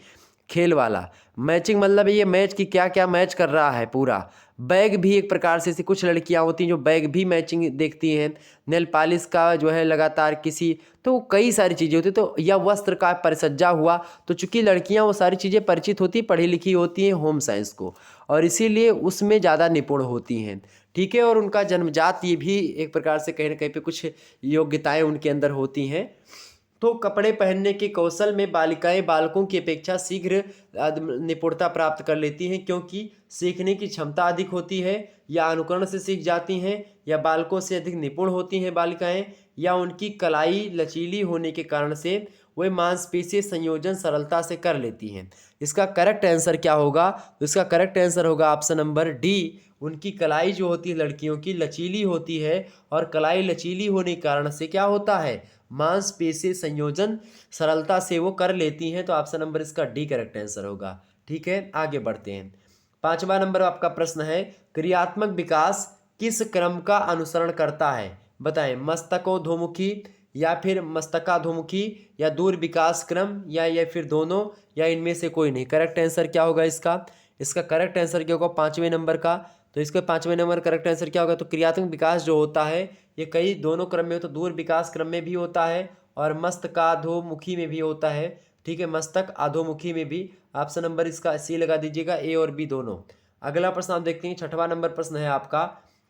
खेल वाला मैचिंग, मतलब ये मैच की क्या क्या मैच कर रहा है पूरा। बैग भी एक प्रकार से, कुछ लड़कियां होती हैं जो बैग भी मैचिंग देखती हैं, नेल पॉलिश का जो है लगातार किसी, तो कई सारी चीज़ें होती हैं। तो या वस्त्र का परिसज्जा हुआ, तो चूंकि लड़कियां वो सारी चीज़ें परिचित होती, पढ़ी लिखी होती हैं होम साइंस को, और इसीलिए उसमें ज़्यादा निपुण होती हैं। ठीक है, और उनका जन्मजात ये भी एक प्रकार से कहीं ना कहीं पे कुछ योग्यताएं उनके अंदर होती हैं। तो कपड़े पहनने के कौशल में बालिकाएं बालकों की अपेक्षा शीघ्र निपुणता प्राप्त कर लेती हैं, क्योंकि सीखने की क्षमता अधिक होती है, या अनुकरण से सीख जाती हैं, या बालकों से अधिक निपुण होती हैं बालिकाएं, या उनकी कलाई लचीली होने के कारण से वे मांसपेशीय संयोजन सरलता से कर लेती हैं। इसका करेक्ट आंसर क्या होगा? तो इसका करेक्ट आंसर होगा ऑप्शन नंबर डी। उनकी कलाई जो होती है लड़कियों की लचीली होती है, और कलाई लचीली होने के कारण से क्या होता है, मांसपेशीय संयोजन सरलता से वो कर लेती हैं। तो ऑप्शन नंबर इसका डी करेक्ट आंसर होगा। ठीक है, आगे बढ़ते हैं। पांचवा नंबर आपका प्रश्न है, क्रियात्मक विकास किस क्रम का अनुसरण करता है? बताएं, मस्तकोधोमुखी या फिर मस्तकाधोमुखी या दूर विकास क्रम या फिर दोनों या इनमें से कोई नहीं। करेक्ट आंसर क्या होगा इसका? इसका करेक्ट आंसर क्या होगा पांचवें नंबर का? तो इसका पांचवें नंबर करेक्ट आंसर क्या होगा? तो क्रियात्मक विकास जो होता है ये कई दोनों क्रम में हो, तो दूर विकास क्रम में भी होता है और मस्तकाधोमुखी में भी होता है। ठीक है, मस्तक अधोमुखी में भी। ऑप्शन नंबर इसका सी लगा दीजिएगा, ए और बी दोनों। अगला प्रश्न आप देखते हैं, छठवां नंबर प्रश्न है आपका,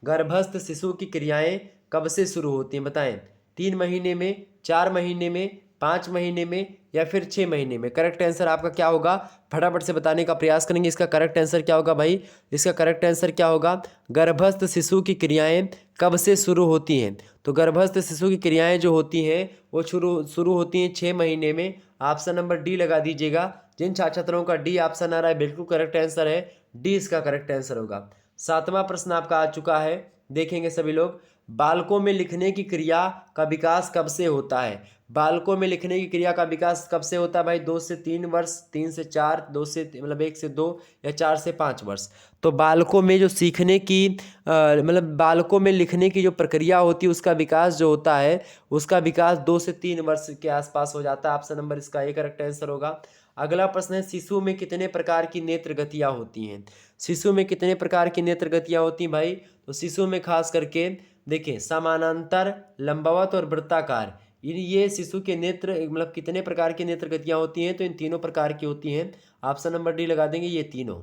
गर्भस्थ शिशु की क्रियाएं कब से शुरू होती हैं, बताएं। 3 महीने में, 4 महीने में, 5 महीने में या फिर 6 महीने में। करेक्ट आंसर आपका क्या होगा, फटाफट से बताने का प्रयास करेंगे। इसका करेक्ट आंसर क्या होगा भाई, इसका करेक्ट आंसर क्या होगा, गर्भस्थ शिशु की क्रियाएं कब से शुरू होती हैं। तो गर्भस्थ शिशु की क्रियाएं जो होती हैं वो शुरू होती हैं 6 महीने में। ऑप्शन नंबर डी लगा दीजिएगा। जिन छात्र छात्राओं का डी ऑप्शन आ रहा है बिल्कुल करेक्ट आंसर है, डी इसका करेक्ट आंसर होगा। 7वां प्रश्न आपका आ चुका है, देखेंगे सभी लोग। बालकों में लिखने की क्रिया का विकास कब से होता है। बालकों में लिखने की क्रिया का विकास कब से होता है भाई, 2 से 3 वर्ष, 3 से 4, 2 से मतलब 1 से 2 या 4 से 5 वर्ष। तो बालकों में जो सीखने की मतलब बालकों में लिखने की जो प्रक्रिया होती है उसका विकास जो होता है, उसका विकास 2 से 3 वर्ष के आसपास हो जाता है। ऑप्शन नंबर इसका ए करेक्ट आंसर होगा। अगला प्रश्न है, शिशु में कितने प्रकार की नेत्र गतियाँ होती हैं। शिशु में कितने प्रकार की नेत्र गतियाँ होती हैं भाई, तो शिशु में खास करके देखिए समानांतर, लंबवत और वृत्ताकार, ये शिशु के नेत्र मतलब कितने प्रकार की नेत्र गतियाँ होती हैं, तो इन तीनों प्रकार की होती हैं। ऑप्शन नंबर डी लगा देंगे, ये तीनों।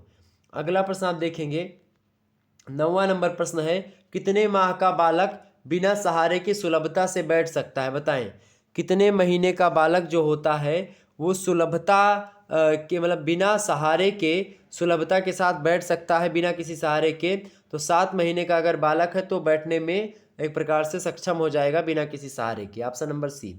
अगला प्रश्न आप देखेंगे, 9वां नंबर प्रश्न है, कितने माह का बालक बिना सहारे के सुलभता से बैठ सकता है, बताएं। कितने महीने का बालक जो होता है वो सुलभता के मतलब बिना सहारे के सुलभता के साथ बैठ सकता है, बिना किसी सहारे के। तो 7 महीने का अगर बालक है तो बैठने में एक प्रकार से सक्षम हो जाएगा बिना किसी सहारे के। Option number C.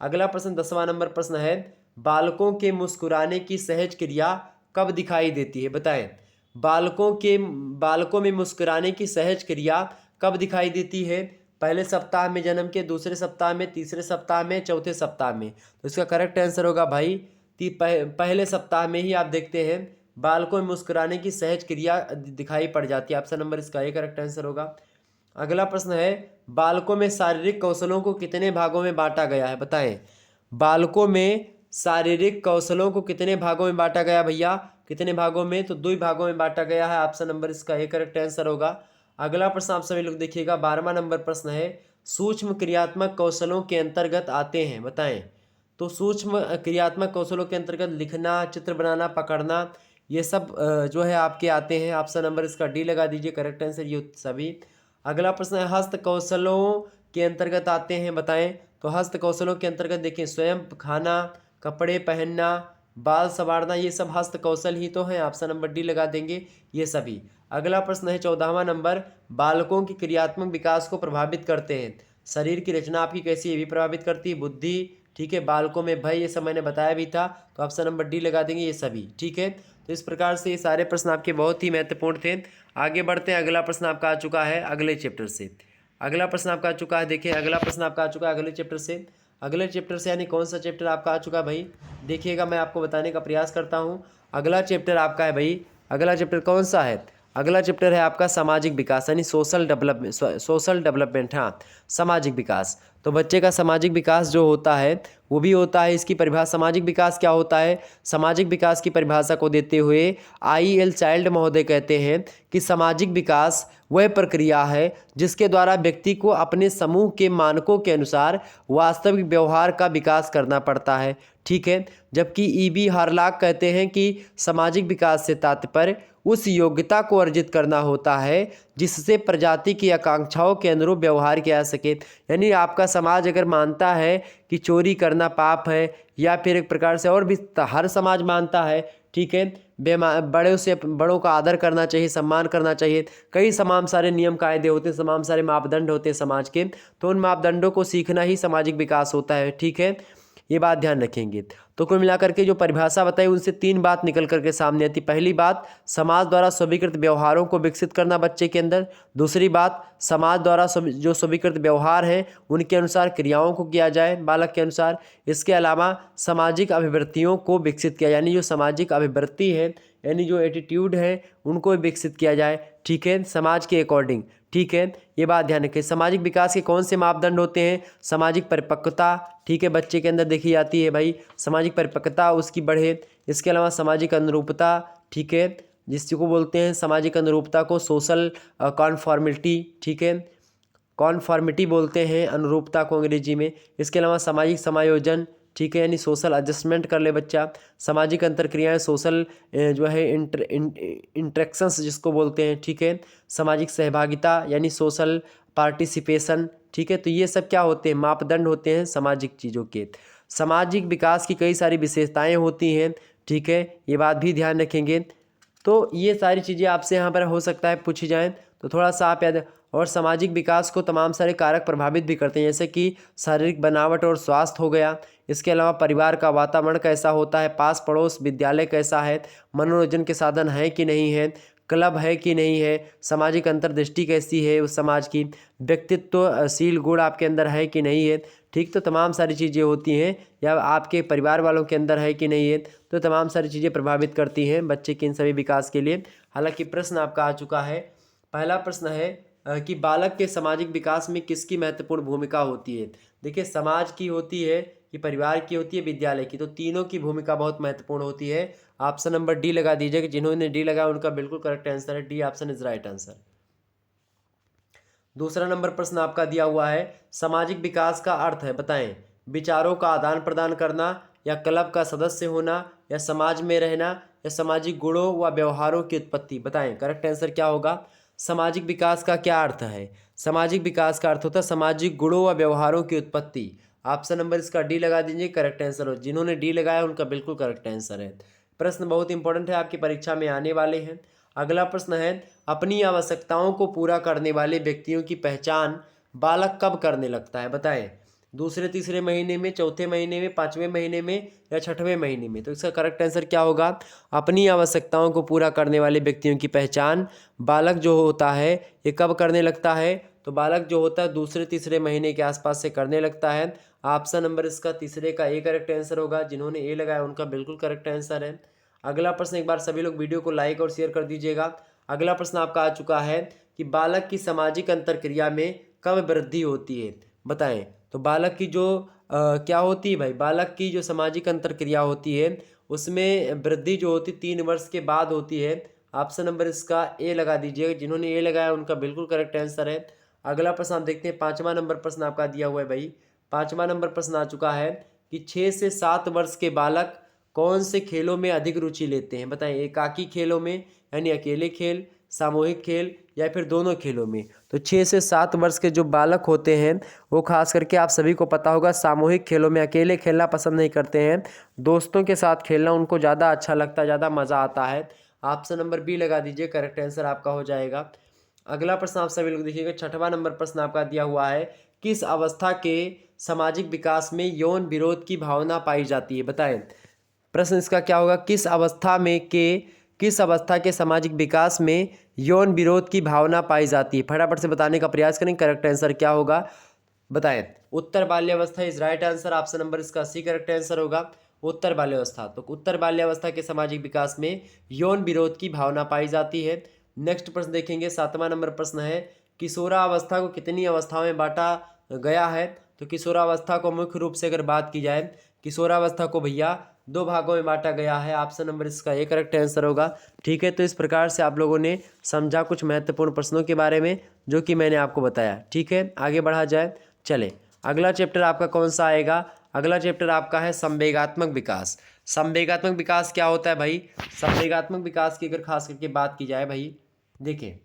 अगला प्रश्न 10वां नंबर प्रश्न है, बालकों के मुस्कुराने की सहज क्रिया कब दिखाई देती है, बताएं। बालकों में मुस्कुराने की सहज क्रिया कब दिखाई देती है, पहले सप्ताह में जन्म के, दूसरे सप्ताह में, तीसरे सप्ताह में, चौथे सप्ताह में। तो इसका करेक्ट आंसर होगा भाई पहले सप्ताह में ही आप देखते हैं बालकों में मुस्कुराने की सहज क्रिया दिखाई पड़ जाती है। ऑप्शन नंबर इसका ए करेक्ट आंसर होगा। अगला प्रश्न है, बालकों में शारीरिक कौशलों को कितने भागों में बांटा गया है, बताएं। बालकों में शारीरिक कौशलों को कितने भागों में बांटा गया भैया, कितने भागों में, तो 2 भागों में बांटा गया है। ऑप्शन नंबर इसका ए करेक्ट आंसर होगा। अगला प्रश्न आप सभी लोग देखिएगा, 12वां नंबर प्रश्न है, सूक्ष्म क्रियात्मक कौशलों के अंतर्गत आते हैं, बताएं। तो सूक्ष्म क्रियात्मक कौशलों के अंतर्गत लिखना, चित्र बनाना, पकड़ना, ये सब जो है आपके आते हैं। ऑप्शन नंबर इसका डी लगा दीजिए, करेक्ट आंसर ये सभी। अगला प्रश्न है, हस्त कौशलों के अंतर्गत आते हैं, बताएं। तो हस्त कौशलों के अंतर्गत देखिए स्वयं खाना, कपड़े पहनना, बाल संवारना, ये सब हस्त कौशल ही तो हैं। ऑप्शन नंबर डी लगा देंगे, ये सभी। अगला प्रश्न है 14वां नंबर, बालकों की क्रियात्मक विकास को प्रभावित करते हैं। शरीर की रचना आपकी कैसी है, ये भी प्रभावित करती है, बुद्धि, ठीक है, बालकों में भय, ये सब मैंने बताया भी था। तो ऑप्शन नंबर डी लगा देंगे, ये सभी, ठीक है। तो इस प्रकार से ये सारे प्रश्न आपके बहुत ही महत्वपूर्ण थे। आगे बढ़ते हैं, अगला प्रश्न आपका आ चुका है अगले चैप्टर से। अगला प्रश्न आपका आ चुका है, देखिए अगला प्रश्न आपका आ चुका है अगले चैप्टर से। अगले चैप्टर से यानी कौन सा चैप्टर आपका आ चुका है भाई, देखिएगा मैं आपको बताने का प्रयास करता हूँ। अगला चैप्टर आपका है भाई, अगला चैप्टर कौन सा है, अगला चैप्टर है आपका सामाजिक विकास यानी सोशल डेवलपमेंट, हाँ सामाजिक विकास। तो बच्चे का सामाजिक विकास जो होता है वो भी होता है, इसकी परिभाषा सामाजिक विकास क्या होता है, सामाजिक विकास की परिभाषा को देते हुए IL चाइल्ड महोदय कहते हैं कि सामाजिक विकास वह प्रक्रिया है जिसके द्वारा व्यक्ति को अपने समूह के मानकों के अनुसार वास्तविक व्यवहार का विकास करना पड़ता है, ठीक है। जबकि EB हार्लाक कहते हैं कि सामाजिक विकास से तात्पर्य उस योग्यता को अर्जित करना होता है जिससे प्रजाति की आकांक्षाओं के अनुरूप व्यवहार किया जा सके। यानी आपका समाज अगर मानता है कि चोरी करना पाप है, या फिर एक प्रकार से और भी हर समाज मानता है, ठीक है, बड़ों का आदर करना चाहिए, सम्मान करना चाहिए, कई तमाम सारे नियम कायदे होते हैं, तमाम सारे मापदंड होते हैं समाज के, तो उन मापदंडों को सीखना ही सामाजिक विकास होता है, ठीक है, ये बात ध्यान रखेंगे। तो कुल मिलाकर के जो परिभाषा बताई उनसे 3 बात निकल करके सामने आती। पहली बात, समाज द्वारा स्वीकृत व्यवहारों को विकसित करना बच्चे के अंदर। दूसरी बात, समाज द्वारा जो स्वीकृत व्यवहार हैं उनके अनुसार क्रियाओं को किया जाए बालक के अनुसार। इसके अलावा सामाजिक अभिवृत्तियों को विकसित किया, यानी जो सामाजिक अभिवृत्ति है यानी जो एटीट्यूड है उनको विकसित किया जाए, ठीक है, समाज के अकॉर्डिंग, ठीक है, ये बात ध्यान रखें। सामाजिक विकास के कौन से मापदंड होते हैं, सामाजिक परिपक्वता, ठीक है, बच्चे के अंदर देखी जाती है भाई, सामाजिक परिपक्वता उसकी बढ़े। इसके अलावा सामाजिक अनुरूपता, ठीक है, जिसको बोलते हैं सामाजिक अनुरूपता को सोशल कॉन्फॉर्मिटी, ठीक है, कॉन्फॉर्मिटी बोलते हैं अनुरूपता को अंग्रेजी में। इसके अलावा सामाजिक समायोजन, ठीक है, यानी सोशल एडजस्टमेंट कर ले बच्चा। सामाजिक अंतर क्रियाएँ सोशल जो है इंटरेक्शंस जिसको बोलते हैं, ठीक है। सामाजिक सहभागिता यानी सोशल पार्टिसिपेशन, ठीक है। तो ये सब क्या होते हैं, मापदंड होते हैं सामाजिक चीज़ों के। सामाजिक विकास की कई सारी विशेषताएं होती हैं, ठीक है, ये बात भी ध्यान रखेंगे। तो ये सारी चीज़ें आपसे यहाँ पर हो सकता है पूछी जाएँ, तो थोड़ा सा आप याद। और सामाजिक विकास को तमाम सारे कारक प्रभावित भी करते हैं, जैसे कि शारीरिक बनावट और स्वास्थ्य हो गया। इसके अलावा परिवार का वातावरण कैसा होता है, पास पड़ोस विद्यालय कैसा है, मनोरंजन के साधन हैं कि नहीं है, क्लब है कि नहीं है, सामाजिक अंतर्दृष्टि कैसी है उस समाज की, व्यक्तित्वशील गुण आपके अंदर है कि नहीं है, ठीक। तो तमाम सारी चीज़ें होती हैं, या आपके परिवार वालों के अंदर है कि नहीं है, तो तमाम सारी चीज़ें प्रभावित करती हैं बच्चे के इन सभी विकास के लिए। हालांकि प्रश्न आपका आ चुका है। पहला प्रश्न है कि बालक के सामाजिक विकास में किसकी महत्वपूर्ण भूमिका होती है। देखिए, समाज की होती है, कि परिवार की होती है, विद्यालय की, तो तीनों की भूमिका बहुत महत्वपूर्ण होती है। ऑप्शन नंबर डी लगा दीजिए, कि जिन्होंने डी लगाया उनका बिल्कुल करेक्ट आंसर है, D option is right answer. दूसरा नंबर प्रश्न आपका दिया हुआ है, सामाजिक विकास का अर्थ है, बताएं। विचारों का आदान प्रदान करना, या क्लब का सदस्य होना, या समाज में रहना, या सामाजिक गुणों व व्यवहारों की उत्पत्ति। बताएं करेक्ट आंसर क्या होगा। सामाजिक विकास का क्या अर्थ है। सामाजिक विकास का अर्थ होता है सामाजिक गुणों व व्यवहारों की उत्पत्ति। ऑप्शन नंबर इसका डी लगा दीजिए, करेक्ट आंसर हो। जिन्होंने डी लगाया उनका बिल्कुल करेक्ट आंसर है। प्रश्न बहुत इंपॉर्टेंट है, आपकी परीक्षा में आने वाले हैं। अगला प्रश्न है, अपनी आवश्यकताओं को पूरा करने वाले व्यक्तियों की पहचान बालक कब करने लगता है। बताएं, दूसरे तीसरे महीने में, चौथे महीने में, पाँचवें महीने में, या छठवें महीने में। तो इसका करेक्ट आंसर क्या होगा। अपनी आवश्यकताओं को पूरा करने वाले व्यक्तियों की पहचान बालक जो होता है ये कब करने लगता है। तो बालक जो होता है दूसरे तीसरे महीने के आसपास से करने लगता है। ऑप्शन नंबर इसका तीसरे का ए करेक्ट आंसर होगा। जिन्होंने ए लगाया उनका बिल्कुल करेक्ट आंसर है। अगला प्रश्न, एक बार सभी लोग वीडियो को लाइक और शेयर कर दीजिएगा। अगला प्रश्न आपका आ चुका है कि बालक की सामाजिक अंतरक्रिया में कब वृद्धि होती है। बताएं, तो बालक की जो क्या होती है भाई, बालक की जो सामाजिक अंतरक्रिया होती है उसमें वृद्धि जो होती 3 वर्ष के बाद होती है। ऑप्शन नंबर इसका ए लगा दीजिएगा। जिन्होंने ए लगाया उनका बिल्कुल करेक्ट आंसर है। अगला प्रश्न आप देखते हैं, 5वां नंबर प्रश्न आपका दिया हुआ है भाई। 5वां नंबर प्रश्न आ चुका है कि 6 से 7 वर्ष के बालक कौन से खेलों में अधिक रुचि लेते हैं। बताएं, एकाकी खेलों में यानी अकेले खेल, सामूहिक खेल, या फिर दोनों खेलों में। तो 6 से 7 वर्ष के जो बालक होते हैं वो खास करके आप सभी को पता होगा सामूहिक खेलों में अकेले खेलना पसंद नहीं करते हैं, दोस्तों के साथ खेलना उनको ज़्यादा अच्छा लगता है, ज़्यादा मज़ा आता है। ऑप्शन नंबर बी लगा दीजिए, करेक्ट आंसर आपका हो जाएगा। अगला प्रश्न आप सभी लोग देखिएगा, 6वां नंबर प्रश्न आपका दिया हुआ है, किस अवस्था के सामाजिक विकास में यौन विरोध की भावना पाई जाती है। बताएं, प्रश्न इसका क्या होगा, किस अवस्था के सामाजिक विकास में यौन विरोध की भावना पाई जाती है। फटाफट से बताने का प्रयास करें, करेक्ट आंसर क्या होगा। बताएं, उत्तर बाल्यावस्था is right answer. Option number इसका सी करेक्ट आंसर होगा, उत्तर बाल्यावस्था। तो उत्तर बाल्यावस्था के सामाजिक विकास में यौन विरोध की भावना पाई जाती है। नेक्स्ट प्रश्न देखेंगे, 7वां नंबर प्रश्न है, किशोरावस्था को कितनी अवस्थाओं में बांटा गया है। तो किशोरावस्था को मुख्य रूप से अगर बात की जाए, किशोरावस्था को भैया 2 भागों में बांटा गया है। ऑप्शन नंबर इसका ए करेक्ट आंसर होगा। ठीक है, तो इस प्रकार से आप लोगों ने समझा कुछ महत्वपूर्ण प्रश्नों के बारे में जो कि मैंने आपको बताया। ठीक है, आगे बढ़ा जाए। चले, अगला चैप्टर आपका कौन सा आएगा। अगला चैप्टर आपका है संवेगात्मक विकास। संवेगात्मक विकास क्या होता है भाई। संवेगात्मक विकास की अगर खास करके बात की जाए भाई, देखिए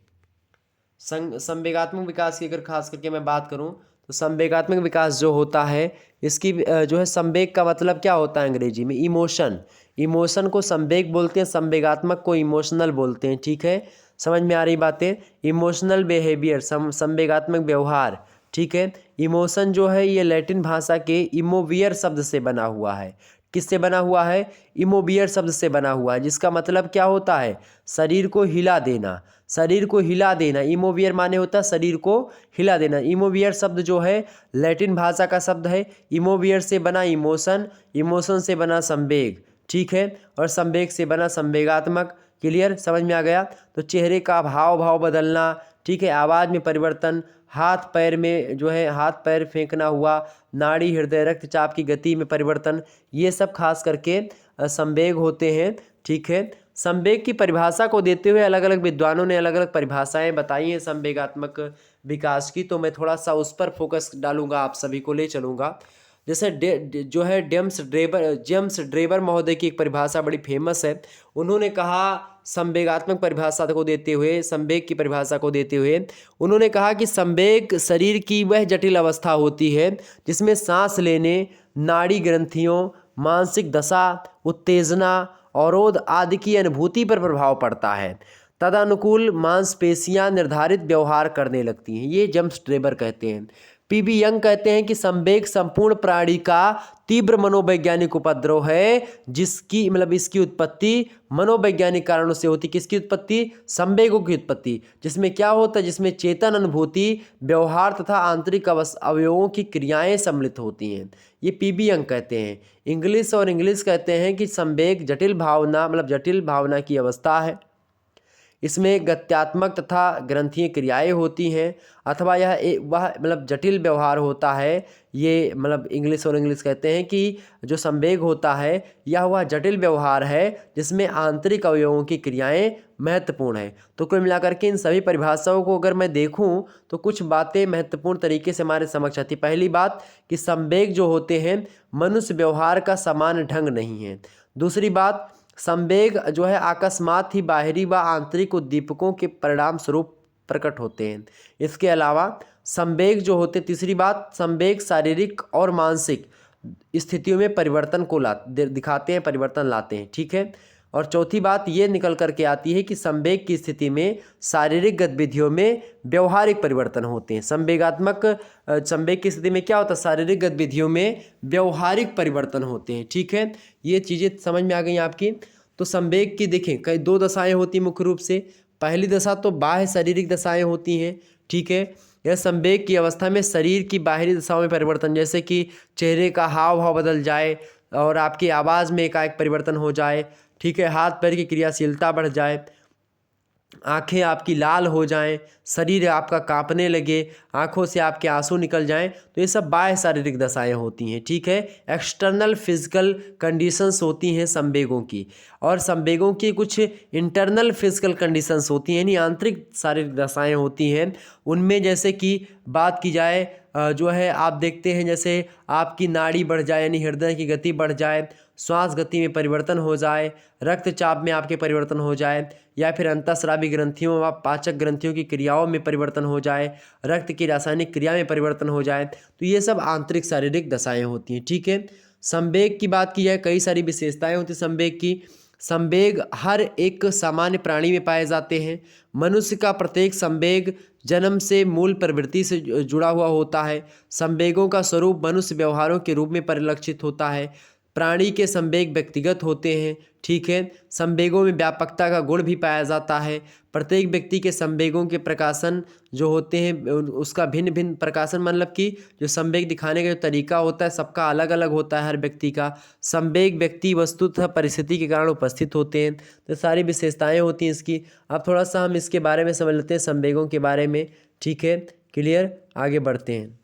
संवेगात्मक विकास की अगर खास करके मैं बात करूं तो संवेगात्मक विकास जो होता है इसकी जो है, संवेग का मतलब क्या होता है अंग्रेजी में, इमोशन। इमोशन को संवेग बोलते हैं, संवेगात्मक को इमोशनल बोलते हैं। ठीक है, समझ में आ रही बातें। इमोशनल बिहेवियर, संवेगात्मक व्यवहार। ठीक है, इमोशन जो है ये लैटिन भाषा के इमोवियर शब्द से बना हुआ है। किससे बना हुआ है, इमोवियर शब्द से बना हुआ है, जिसका मतलब क्या होता है, शरीर को हिला देना। शरीर को हिला देना, इमोवियर माने होता है शरीर को हिला देना। इमोवियर शब्द जो है लैटिन भाषा का शब्द है। इमोवियर से बना इमोशन, इमोशन से बना संवेग। ठीक है, और संवेग से बना संवेगात्मक। क्लियर, समझ में आ गया। तो चेहरे का भाव बदलना, ठीक है, आवाज़ में परिवर्तन, हाथ पैर में जो है हाथ पैर फेंकना हुआ, नाड़ी हृदय रक्तचाप की गति में परिवर्तन, ये सब खास करके संवेग होते हैं। ठीक है, संवेग की परिभाषा को देते हुए अलग अलग विद्वानों ने अलग अलग परिभाषाएं बताई हैं संवेगात्मक विकास की, तो मैं थोड़ा सा उस पर फोकस डालूंगा, आप सभी को ले चलूँगा। जैसे जो है जेम्स ड्रेबर महोदय की एक परिभाषा बड़ी फेमस है। उन्होंने कहा संवेगात्मक परिभाषा को देते हुए, संवेग की परिभाषा को देते हुए उन्होंने कहा कि संवेग शरीर की वह जटिल अवस्था होती है जिसमें सांस लेने, नाड़ी ग्रंथियों, मानसिक दशा, उत्तेजना, अवरोध आदि की अनुभूति पर प्रभाव पड़ता है। तदनुकूल मांसपेशियां निर्धारित व्यवहार करने लगती हैं। ये जेम्स ड्रेबर कहते हैं। पीबी यंग कहते हैं कि संवेग संपूर्ण प्राणी का तीव्र मनोवैज्ञानिक उपद्रव है, जिसकी मतलब इसकी उत्पत्ति मनोवैज्ञानिक कारणों से होती। किसकी उत्पत्ति? संवेगों की उत्पत्ति। जिसमें क्या होता है? जिसमें चेतन अनुभूति, व्यवहार तथा आंतरिक अवयवों की क्रियाएं सम्मिलित होती हैं। ये पीबी यंग कहते हैं। इंग्लिश कहते हैं कि संवेग जटिल भावना मतलब जटिल भावना की अवस्था है। इसमें गत्यात्मक तथा ग्रंथीय क्रियाएं होती हैं, अथवा वह मतलब जटिल व्यवहार होता है। ये मतलब इंग्लिश कहते हैं कि जो संवेग होता है यह वह जटिल व्यवहार है जिसमें आंतरिक अवयवों की क्रियाएं महत्वपूर्ण है। तो कुल मिलाकर के इन सभी परिभाषाओं को अगर मैं देखूं तो कुछ बातें महत्वपूर्ण तरीके से हमारे समक्ष आती। पहली बात कि संवेग जो होते हैं मनुष्य व्यवहार का समान ढंग नहीं है। दूसरी बात, संवेग जो है अकस्मात ही बाहरी व आंतरिक उद्दीपकों के परिणाम स्वरूप प्रकट होते हैं। इसके अलावा संवेग जो होते, तीसरी बात, संवेग शारीरिक और मानसिक स्थितियों में परिवर्तन को दिखाते हैं, परिवर्तन लाते हैं। ठीक है। और चौथी बात ये निकल करके आती है कि संवेग की स्थिति में शारीरिक गतिविधियों में व्यवहारिक परिवर्तन होते हैं। संवेग की स्थिति में क्या होता है? शारीरिक गतिविधियों में व्यवहारिक परिवर्तन होते हैं। ठीक है। ये चीज़ें समझ में आ गई आपकी। तो संवेग की देखें कई दो दशाएं होती हैं मुख्य रूप से। पहली दशा तो बाह्य शारीरिक दशाएं होती हैं। ठीक है। यह संवेग की अवस्था में शरीर की बाहरी दशाओं में परिवर्तन, जैसे कि चेहरे का हाव भाव बदल जाए और आपकी आवाज़ में एकाएक परिवर्तन हो जाए। ठीक है। हाथ पैर की क्रियाशीलता बढ़ जाए, आंखें आपकी लाल हो जाएं, शरीर आपका कांपने लगे, आंखों से आपके आंसू निकल जाएं, तो ये सब बाह्य शारीरिक दशाएं होती हैं। ठीक है। एक्सटर्नल फिजिकल कंडीशंस होती हैं संवेगों की, और संवेगों की कुछ इंटरनल फिजिकल कंडीशंस होती हैं, यानी आंतरिक शारीरिक दशाएं होती हैं। उनमें जैसे कि बात की जाए जो है आप देखते हैं जैसे आपकी नाड़ी बढ़ जाए यानी हृदय की गति बढ़ जाए, श्वास गति में परिवर्तन हो जाए, रक्तचाप में आपके परिवर्तन हो जाए, या फिर अंतःस्रावी ग्रंथियों व पाचक ग्रंथियों की क्रियाओं में परिवर्तन हो जाए, रक्त की रासायनिक क्रिया में परिवर्तन हो जाए, तो ये सब आंतरिक शारीरिक दशाएं होती हैं। ठीक है। संवेग की बात की जाए, कई सारी विशेषताएं होती संवेग की। संवेग हर एक सामान्य प्राणी में पाए जाते हैं। मनुष्य का प्रत्येक संवेग जन्म से मूल प्रवृत्ति से जुड़ा हुआ होता है। संवेगों का स्वरूप मनुष्य व्यवहारों के रूप में परिलक्षित होता है। प्राणी के संवेग व्यक्तिगत होते हैं। ठीक है। संवेगों में व्यापकता का गुण भी पाया जाता है। प्रत्येक व्यक्ति के संवेगों के प्रकाशन जो होते हैं उसका भिन्न भिन्न प्रकाशन, मतलब कि जो संवेग दिखाने का जो तरीका होता है सबका अलग अलग होता है हर व्यक्ति का। संवेग व्यक्ति वस्तु तथा परिस्थिति के कारण उपस्थित होते हैं। तो सारी विशेषताएं होती हैं इसकी। अब थोड़ा सा हम इसके बारे में समझ लेते हैं, संवेगों के बारे में। ठीक है। क्लियर, आगे बढ़ते हैं।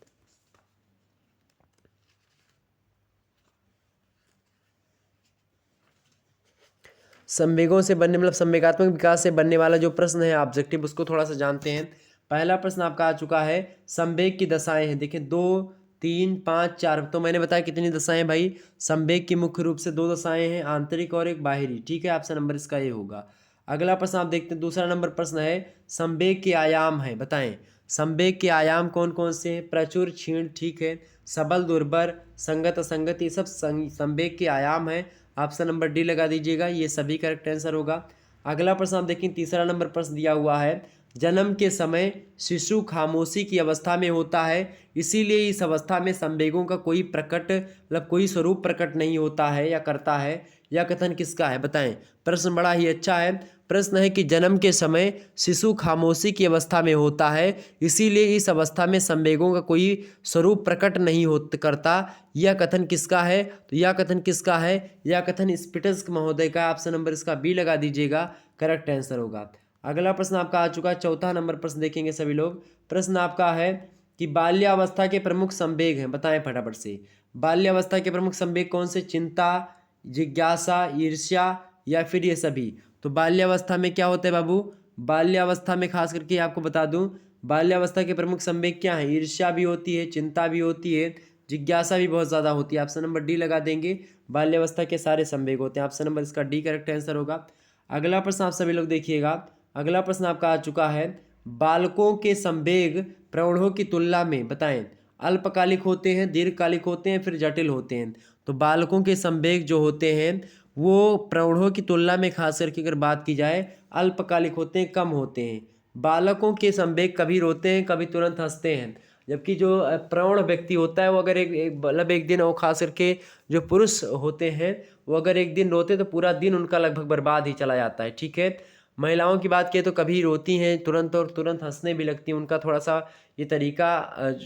संवेगों से बनने मतलब संवेगात्मक विकास से बनने वाला जो प्रश्न है ऑब्जेक्टिव, उसको थोड़ा सा जानते हैं। पहला प्रश्न आपका आ चुका है, संवेग की दशाएं हैं। देखिए 2, 3, 5, 4, तो मैंने बताया कितनी दशाएं भाई? संवेग की मुख्य रूप से 2 दशाएं हैं, आंतरिक और एक बाहरी। ठीक है। ऑप्शन नंबर इसका ये होगा। अगला प्रश्न आप देखते हैं, दूसरा नंबर प्रश्न है, संवेग के आयाम है, बताएं संवेग के आयाम कौन कौन से हैं? प्रचुर, क्षीण, ठीक है, सबल, दुर्बल, संगत, असंगत, ये सब संवेग के आयाम है। ऑप्शन नंबर डी लगा दीजिएगा, ये सभी करेक्ट आंसर होगा। अगला प्रश्न आप देखें, तीसरा नंबर प्रश्न दिया हुआ है, जन्म के समय शिशु खामोशी की अवस्था में होता है, इसीलिए इस अवस्था में संवेगों का कोई प्रकट मतलब कोई स्वरूप प्रकट नहीं होता है या करता है। यह कथन किसका है? बताएं। प्रश्न बड़ा ही अच्छा है। प्रश्न है कि जन्म के समय शिशु खामोशी की अवस्था में होता है, इसीलिए इस अवस्था में संवेगों का कोई स्वरूप प्रकट नहीं करता। यह कथन किसका है? तो यह कथन किसका है? यह कथन स्पिटज़ महोदय का। ऑप्शन नंबर इसका बी लगा दीजिएगा, करेक्ट आंसर होगा। अगला प्रश्न आपका आ चुका है, चौथा नंबर प्रश्न देखेंगे सभी लोग। प्रश्न आपका है कि बाल्यावस्था के प्रमुख संवेग हैं, बताएं फटाफट से। बाल्यावस्था के प्रमुख संवेग कौन से? चिंता, जिज्ञासा, ईर्ष्या, या फिर ये सभी? तो बाल्यावस्था में क्या होता है बाबू? बाल्यावस्था में खास करके आपको बता दूं, बाल्यावस्था के प्रमुख संवेग क्या हैं? ईर्ष्या भी होती है, चिंता भी होती है, जिज्ञासा भी बहुत ज़्यादा होती है। ऑप्शन नंबर डी लगा देंगे, बाल्यावस्था के सारे संवेग होते हैं। ऑप्शन नंबर इसका डी करेक्ट आंसर होगा। अगला प्रश्न आप सभी लोग देखिएगा, अगला प्रश्न आपका आ चुका है, बालकों के संवेग प्रौढ़ों की तुलना में बताएं, अल्पकालिक होते हैं, दीर्घकालिक होते हैं, फिर जटिल होते हैं। तो बालकों के संवेग जो होते हैं वो प्रौढ़ों की तुलना में खास करके अगर बात की जाए अल्पकालिक होते हैं, कम होते हैं। बालकों के संवेग कभी रोते हैं, कभी तुरंत हंसते हैं, जबकि जो प्रौढ़ व्यक्ति होता है वो अगर मतलब एक दिन, वो खास करके जो पुरुष होते हैं वो अगर एक दिन रोते तो पूरा दिन उनका लगभग बर्बाद ही चला जाता है। ठीक है, महिलाओं की बात करें तो कभी रोती हैं तुरंत और तुरंत हंसने भी लगती हैं। उनका थोड़ा सा ये तरीका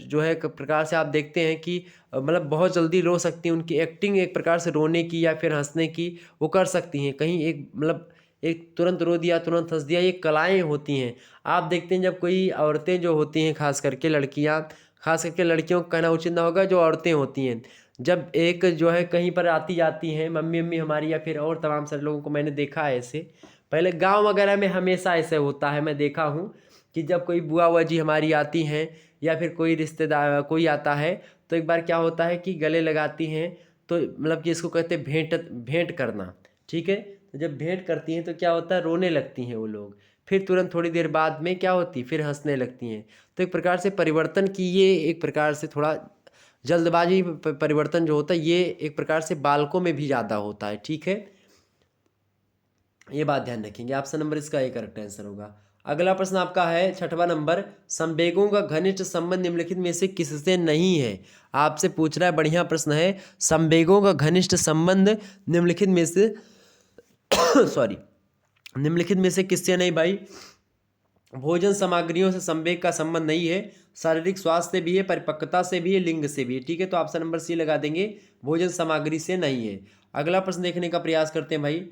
जो है एक प्रकार से आप देखते हैं कि मतलब बहुत जल्दी रो सकती हैं। उनकी एक्टिंग एक प्रकार से रोने की या फिर हंसने की वो कर सकती हैं। कहीं एक मतलब एक तुरंत रो दिया, तुरंत हंस दिया, ये कलाएँ होती हैं। आप देखते हैं जब कोई औरतें जो होती हैं, खास करके लड़कियाँ, खास करके लड़कियों को कहना उचित ना होगा, जो औरतें होती हैं जब एक जो है कहीं पर आती जाती हैं, मम्मी मम्मी हमारी या फिर और तमाम सारे लोगों को मैंने देखा है ऐसे। पहले गांव वगैरह में हमेशा ऐसे होता है, मैं देखा हूँ कि जब कोई बुआ हुआ जी हमारी आती हैं या फिर कोई रिश्तेदार कोई आता है तो एक बार क्या होता है कि गले लगाती हैं, तो मतलब कि इसको कहते हैं भेंट, भेंट करना। ठीक है, तो जब भेंट करती हैं तो क्या होता है, रोने लगती हैं वो लोग, फिर तुरंत थोड़ी देर बाद में क्या होती, फिर हंसने लगती हैं। तो एक प्रकार से परिवर्तन की ये एक प्रकार से थोड़ा जल्दबाजी परिवर्तन जो होता है ये एक प्रकार से बालकों में भी ज़्यादा होता है। ठीक है, ये बात ध्यान रखेंगे। ऑप्शन नंबर इसका एक करेक्ट आंसर होगा। अगला प्रश्न आपका है 6वां नंबर, संवेगों का घनिष्ठ संबंध निम्नलिखित में से किससे नहीं है। आपसे पूछ रहा है, बढ़िया प्रश्न है, संवेगों का घनिष्ठ संबंध निम्नलिखित में से सॉरी निम्नलिखित में से किससे नहीं भाई। भोजन सामग्रियों से संवेग का संबंध नहीं है, शारीरिक स्वास्थ्य से भी है, परिपक्वता से भी है, लिंग से भी है। ठीक है, तो ऑप्शन नंबर सी लगा देंगे, भोजन सामग्री से नहीं है। अगला प्रश्न देखने का प्रयास करते हैं भाई।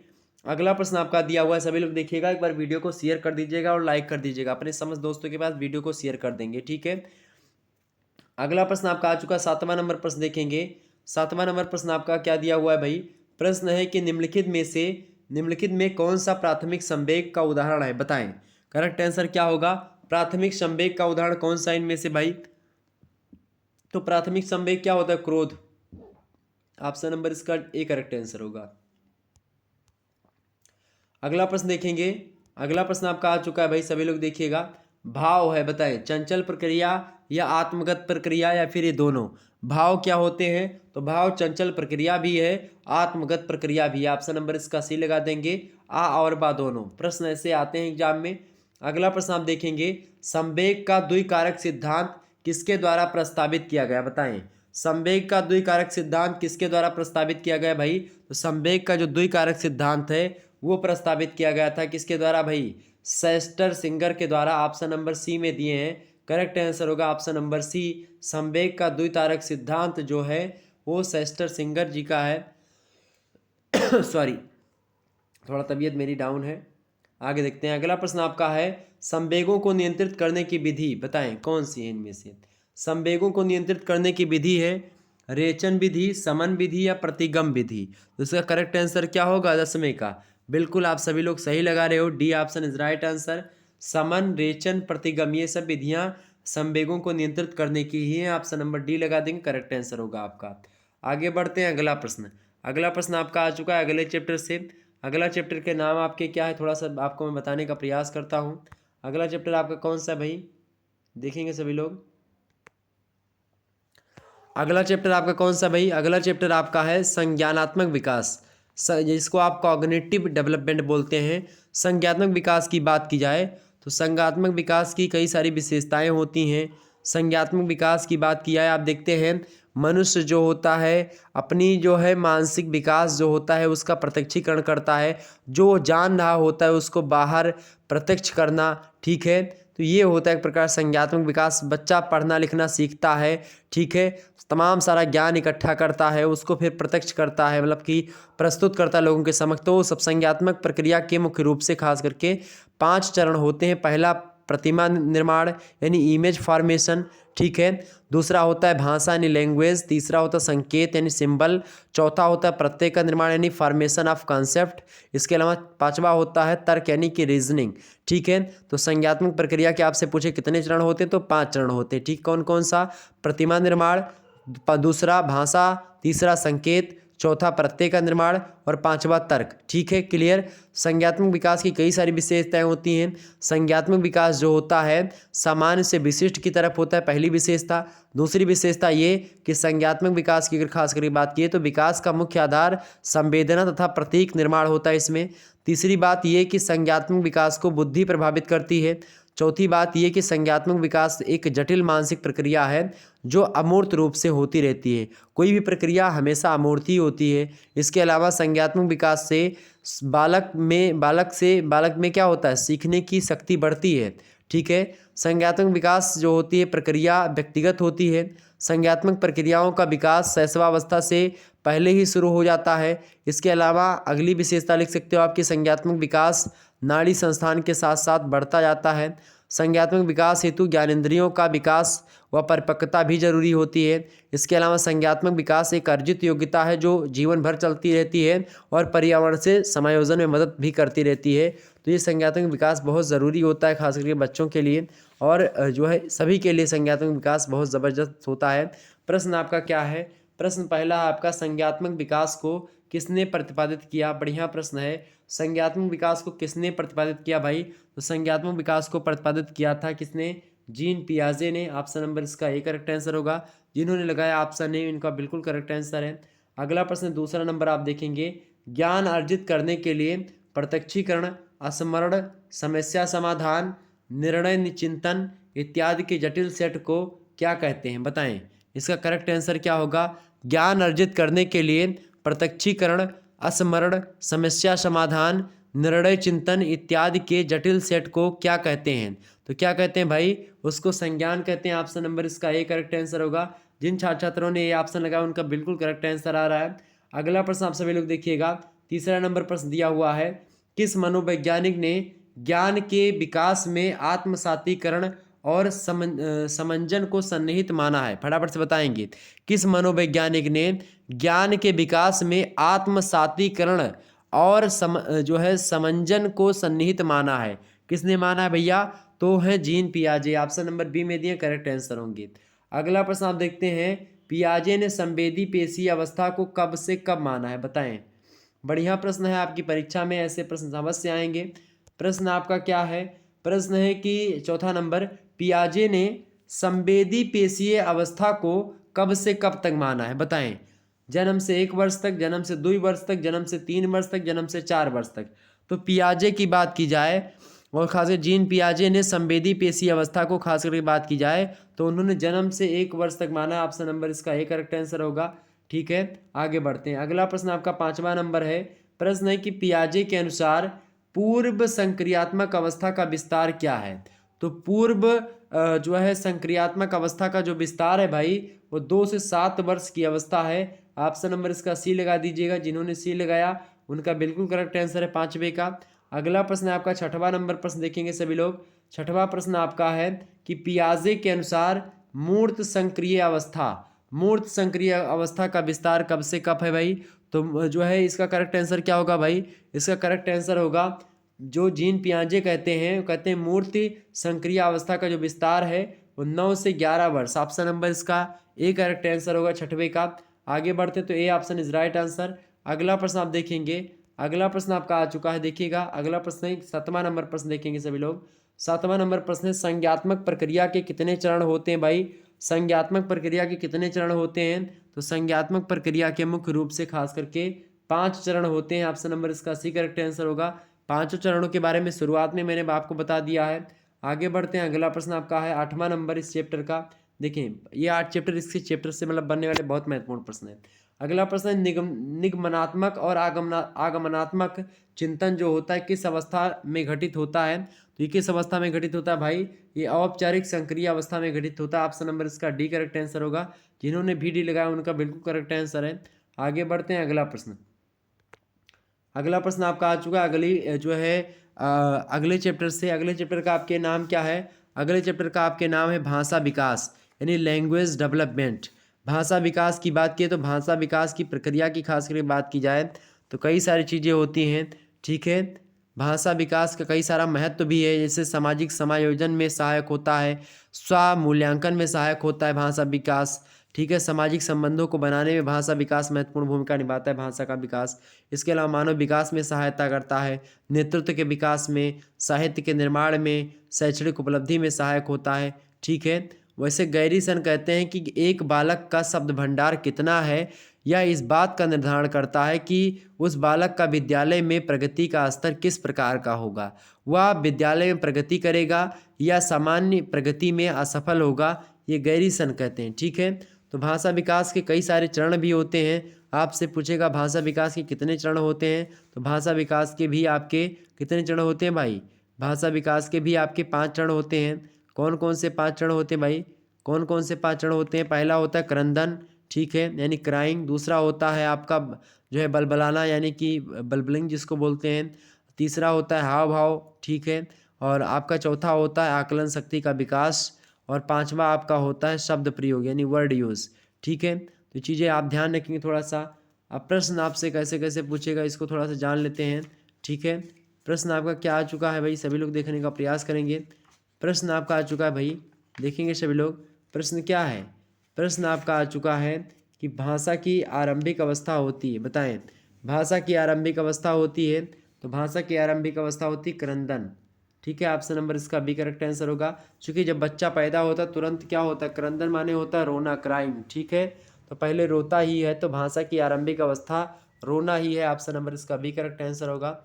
अगला प्रश्न आपका दिया हुआ है, सभी लोग देखिएगा, एक बार वीडियो को शेयर कर दीजिएगा और लाइक कर दीजिएगा, अपने समस्त दोस्तों के पास वीडियो को शेयर कर देंगे। ठीक है, अगला प्रश्न आपका आ चुका है 7वां नंबर प्रश्न देखेंगे। 7वां नंबर प्रश्न आपका क्या दिया हुआ है भाई, प्रश्न है कि निम्नलिखित में कौन सा प्राथमिक संवेग का उदाहरण है, बताएं। करेक्ट आंसर क्या होगा, प्राथमिक संवेग का उदाहरण कौन सा इनमें से भाई। तो प्राथमिक संवेग क्या होता है, क्रोध। ऑप्शन नंबर इसका ए करेक्ट आंसर होगा। अगला प्रश्न देखेंगे, अगला प्रश्न आपका आ चुका है भाई, सभी लोग देखिएगा, भाव है, बताएं चंचल प्रक्रिया या आत्मगत प्रक्रिया या फिर ये दोनों। भाव क्या होते हैं, तो भाव चंचल प्रक्रिया भी है, आत्मगत प्रक्रिया भी है। ऑप्शन नंबर इसका सी लगा देंगे, आ और बा दोनों। प्रश्न ऐसे आते हैं एग्जाम में। अगला प्रश्न आप देखेंगे, संवेग का द्विकारक सिद्धांत किसके द्वारा प्रस्तावित किया गया, बताएं। संवेग का द्विकारक सिद्धांत किसके द्वारा प्रस्तावित किया गया भाई, तो संवेग का जो द्विकारक सिद्धांत है वो प्रस्तावित किया गया था किसके द्वारा भाई, सेस्टर सिंगर के द्वारा। ऑप्शन नंबर सी में दिए हैं, करेक्ट आंसर होगा ऑप्शन नंबर सी। संवेग का द्विकारक सिद्धांत जो है वो सेस्टर सिंगर जी का है सॉरी, थोड़ा तबीयत मेरी डाउन है। आगे देखते हैं, अगला प्रश्न आपका है, संवेगों को नियंत्रित करने की विधि बताएं कौन सी है इनमें से। संवेगों को नियंत्रित करने की विधि है रेचन विधि, समन विधि या प्रतिगम विधि। तो इसका करेक्ट आंसर क्या होगा 10वें का, बिल्कुल आप सभी लोग सही लगा रहे हो, D option is right answer. समन, रेचन, प्रतिगम ये सब विधियां संवेगों को नियंत्रित करने की ही है। ऑप्शन नंबर डी लगा देंगे, करेक्ट आंसर होगा आपका। आगे बढ़ते हैं, अगला प्रश्न। अगला प्रश्न आपका आ चुका है अगले चैप्टर से। अगला चैप्टर के नाम आपके क्या है, थोड़ा सा आपको मैं बताने का प्रयास करता हूँ। अगला चैप्टर आपका कौन सा भाई, देखेंगे सभी लोग। अगला चैप्टर आपका कौन सा भाई, अगला चैप्टर आपका है संज्ञानात्मक विकास, जिसको आप कॉग्निटिव डेवलपमेंट बोलते हैं। संज्ञानात्मक विकास की बात की जाए तो संज्ञानात्मक विकास की कई सारी विशेषताएं होती हैं। संज्ञानात्मक विकास की बात की जाए, आप देखते हैं मनुष्य जो होता है अपनी जो है मानसिक विकास जो होता है उसका प्रत्यक्षीकरण करता है, जो जान रहा होता है उसको बाहर प्रत्यक्ष करना। ठीक है, तो ये होता है एक प्रकार संज्ञानात्मक विकास। बच्चा पढ़ना लिखना सीखता है, ठीक है, तमाम सारा ज्ञान इकट्ठा करता है, उसको फिर प्रत्यक्ष करता है, मतलब कि प्रस्तुत करता है लोगों के समक्ष। तो सब संज्ञानात्मक प्रक्रिया के मुख्य रूप से खास करके 5 चरण होते हैं। पहला प्रतिमा निर्माण यानी इमेज फॉर्मेशन, ठीक है। दूसरा होता है भाषा यानी लैंग्वेज। तीसरा होता है संकेत यानी सिंबल। चौथा होता है प्रत्यय का निर्माण यानी फॉर्मेशन ऑफ कॉन्सेप्ट। इसके अलावा 5वां होता है तर्क यानी कि रीजनिंग, ठीक है। तो संज्ञानात्मक प्रक्रिया के आपसे पूछे कितने चरण होते हैं, तो 5 चरण होते हैं, ठीक। कौन कौन सा, प्रतिमा निर्माण, दूसरा भाषा, तीसरा संकेत, चौथा प्रत्यय का निर्माण और पांचवा तर्क। ठीक है, क्लियर। संज्ञात्मक विकास की कई सारी विशेषताएं होती हैं। संज्ञात्मक विकास जो होता है सामान्य से विशिष्ट की तरफ होता है, पहली विशेषता। दूसरी विशेषता ये कि संज्ञात्मक विकास की अगर खास करके बात की तो विकास का मुख्य आधार संवेदना तथा प्रतीक निर्माण होता है इसमें। तीसरी बात यह कि संज्ञात्मक विकास को बुद्धि प्रभावित करती है। चौथी बात यह कि संज्ञात्मक विकास एक जटिल मानसिक प्रक्रिया है जो अमूर्त रूप से होती रहती है। कोई भी प्रक्रिया हमेशा अमूर्त ही होती है। इसके अलावा संज्ञात्मक विकास से बालक में क्या होता है, सीखने की शक्ति बढ़ती है। ठीक है, संज्ञात्मक विकास जो होती है प्रक्रिया व्यक्तिगत होती है। संज्ञात्मक प्रक्रियाओं का विकास शैशवावस्था से पहले ही शुरू हो जाता है। इसके अलावा अगली विशेषता लिख सकते हो आपकी संज्ञात्मक विकास नाड़ी संस्थान के साथ साथ बढ़ता जाता है। संज्ञात्मक विकास हेतु ज्ञानेंद्रियों का विकास व परिपक्वता भी जरूरी होती है। इसके अलावा संज्ञात्मक विकास एक अर्जित योग्यता है जो जीवन भर चलती रहती है और पर्यावरण से समायोजन में मदद भी करती रहती है। तो ये संज्ञात्मक विकास बहुत ज़रूरी होता है खास करके बच्चों के लिए, और जो है सभी के लिए संज्ञात्मक विकास बहुत ज़बरदस्त होता है। प्रश्न आपका क्या है? प्रश्न पहला आपका, संज्ञात्मक विकास को किसने प्रतिपादित किया? बढ़िया प्रश्न है। संज्ञात्मक विकास को किसने प्रतिपादित किया भाई? तो संज्ञात्मक विकास को प्रतिपादित किया था किसने? जीन पियाजे ने। ऑप्शन नंबर इसका ए करेक्ट आंसर होगा। जिन्होंने लगाया ऑप्शन ए इनका बिल्कुल करेक्ट आंसर है। अगला प्रश्न दूसरा नंबर आप देखेंगे, ज्ञान अर्जित करने के लिए प्रत्यक्षीकरण, स्मरण, समस्या समाधान, निर्णय चिंतन इत्यादि के जटिल सेट को क्या कहते हैं? बताएं। इसका करेक्ट आंसर क्या होगा? ज्ञान अर्जित करने के लिए प्रत्यक्षीकरण, स्मरण, समस्या समाधान, निर्णय चिंतन इत्यादि के जटिल सेट को क्या कहते हैं? तो क्या कहते हैं भाई? उसको संज्ञान कहते हैं। ऑप्शन नंबर इसका ए करेक्ट आंसर होगा। जिन छात्र छात्रों ने ये ऑप्शन लगाया उनका बिल्कुल करेक्ट आंसर आ रहा है। अगला प्रश्न आप सभी लोग देखिएगा, तीसरा नंबर प्रश्न दिया हुआ है, किस मनोवैज्ञानिक ने ज्ञान के विकास में आत्मसातीकरण और समंजन को सन्निहित माना है? फटाफट से बताएंगे। किस मनोवैज्ञानिक ने ज्ञान के विकास में आत्मसातीकरण और समंजन को सन्निहित माना है? किसने माना है भैया? तो है जीन पियाजे। ऑप्शन नंबर बी में दिए करेक्ट आंसर होंगे। अगला प्रश्न आप देखते हैं, पियाजे ने संवेदी पेशी अवस्था को कब से कब माना है? बताएं। बढ़िया प्रश्न है, आपकी परीक्षा में ऐसे प्रश्न अवश्य आएंगे। प्रश्न आपका क्या है? प्रश्न है कि चौथा नंबर, पियाजे ने संवेदी पेशीय अवस्था को कब से कब तक माना है? बताएं। जन्म से 1 वर्ष तक, जन्म से 2 वर्ष तक, जन्म से 3 वर्ष तक, जन्म से 4 वर्ष तक। तो पियाजे की बात की जाए और खासकर जीन पियाजे ने संवेदी पेशी अवस्था को खास करके बात की जाए तो उन्होंने जन्म से 1 वर्ष तक माना। ऑप्शन नंबर इसका ए करेक्ट आंसर होगा। ठीक है, आगे बढ़ते हैं। अगला प्रश्न आपका 5वां नंबर है। प्रश्न है कि पियाजे के अनुसार पूर्व संक्रियात्मक अवस्था का विस्तार क्या है? तो पूर्व संक्रियात्मक अवस्था का जो विस्तार है भाई वो 2 से 7 वर्ष की अवस्था है। ऑप्शन नंबर इसका सी लगा दीजिएगा। जिन्होंने सी लगाया उनका बिल्कुल करेक्ट आंसर है 5वें का। अगला प्रश्न आपका 6वां नंबर प्रश्न देखेंगे सभी लोग। 6वां प्रश्न आपका है कि पियाजे के अनुसार मूर्त संक्रिय अवस्था का विस्तार कब से कब है भाई? तो इसका करेक्ट आंसर क्या होगा भाई? इसका करेक्ट आंसर होगा जो जीन पियाजे कहते हैं मूर्त संक्रिय अवस्था का जो विस्तार है वो 9 से 11 वर्ष। ऑप्शन नंबर इसका ए करेक्ट आंसर होगा 6वें का। आगे बढ़ते तो A option is right answer. अगला प्रश्न आप देखेंगे। अगला प्रश्न आपका आ चुका है, देखिएगा। अगला प्रश्न है 7वां नंबर प्रश्न देखेंगे सभी लोग। 7वां नंबर प्रश्न है, संज्ञात्मक प्रक्रिया के कितने चरण होते हैं भाई? संज्ञात्मक प्रक्रिया के कितने चरण होते हैं? तो संज्ञात्मक प्रक्रिया के मुख्य रूप से खास करके 5 चरण होते हैं। ऑप्शन नंबर इसका सी करेक्ट आंसर होगा। 5 चरणों के बारे में शुरुआत में मैंने आपको बता दिया है। आगे बढ़ते हैं। अगला प्रश्न आपका है 8वां नंबर इस चैप्टर का। देखें, ये 8 चैप्टर इसके चैप्टर से बनने वाले बहुत महत्वपूर्ण प्रश्न है। अगला प्रश्न है, निगमनात्मक और आगमनात्मक चिंतन जो होता है किस अवस्था में घटित होता है? तो ये किस अवस्था में घटित होता है भाई? ये औपचारिक संक्रिय अवस्था में घटित होता है। ऑप्शन नंबर इसका डी करेक्ट आंसर होगा। जिन्होंने भी डी लगाया उनका बिल्कुल करेक्ट आंसर है। आगे बढ़ते हैं। अगला प्रश्न आपका आ चुका है अगले चैप्टर से। अगले चैप्टर का आपके नाम क्या है? अगले चैप्टर का आपके नाम है भाषा विकास, यानी लैंग्वेज डेवलपमेंट। भाषा विकास की बात की तो भाषा विकास की प्रक्रिया की खास करके बात की जाए तो कई सारी चीज़ें होती हैं। ठीक है, भाषा विकास का कई सारा महत्व भी है, जैसे सामाजिक समायोजन में सहायक होता है, स्व मूल्यांकन में सहायक होता है भाषा विकास। ठीक है। सामाजिक संबंधों को बनाने में भाषा विकास महत्वपूर्ण भूमिका निभाता है, भाषा का विकास। इसके अलावा मानव विकास में सहायता करता है, नेतृत्व के विकास में, साहित्य के निर्माण में, शैक्षणिक उपलब्धि में सहायक होता है। ठीक है। वैसे गैरीसन कहते हैं कि एक बालक का शब्द भंडार कितना है यह इस बात का निर्धारण करता है कि उस बालक का विद्यालय में प्रगति का स्तर किस प्रकार का होगा। वह विद्यालय में प्रगति करेगा या सामान्य प्रगति में असफल होगा, ये गैरीसन कहते हैं। ठीक है। तो भाषा विकास के कई सारे चरण भी होते हैं। आपसे पूछेगा भाषा विकास के कितने चरण होते हैं, तो भाषा विकास के भी आपके कितने चरण होते हैं भाई? भाषा विकास के भी आपके 5 चरण होते हैं। कौन कौन से 5 चरण होते हैं भाई? कौन कौन से 5 चरण होते हैं? पहला होता है क्रंदन, ठीक है, यानी क्राइंग। दूसरा होता है आपका जो है बलबलाना, यानी कि बल्बलिंग जिसको बोलते हैं। तीसरा होता है हाव भाव, ठीक है। और आपका चौथा होता है आकलन शक्ति का विकास। और पांचवा आपका होता है शब्द प्रयोग यानी वर्ड यूज़। ठीक है। तो चीज़ें आप ध्यान रखेंगे थोड़ा सा। अब प्रश्न आपसे कैसे कैसे पूछेगा इसको थोड़ा सा जान लेते हैं। ठीक है। प्रश्न आपका क्या आ चुका है भाई, सभी लोग देखने का प्रयास करेंगे। प्रश्न आपका आ चुका है भाई, देखेंगे सभी लोग। प्रश्न क्या है? प्रश्न आपका आ चुका है कि भाषा की आरंभिक अवस्था होती है, बताएं। भाषा की आरंभिक अवस्था होती है, तो भाषा की आरंभिक अवस्था होती है क्रंदन। ठीक है। ऑप्शन नंबर इसका बी करेक्ट आंसर होगा। क्योंकि जब बच्चा पैदा होता है तुरंत क्या होता है? क्रंदन माने होता है रोना, क्राइंग। ठीक है। तो पहले रोता ही है, तो भाषा की आरंभिक अवस्था रोना ही है। ऑप्शन नंबर इसका बी करेक्ट आंसर होगा।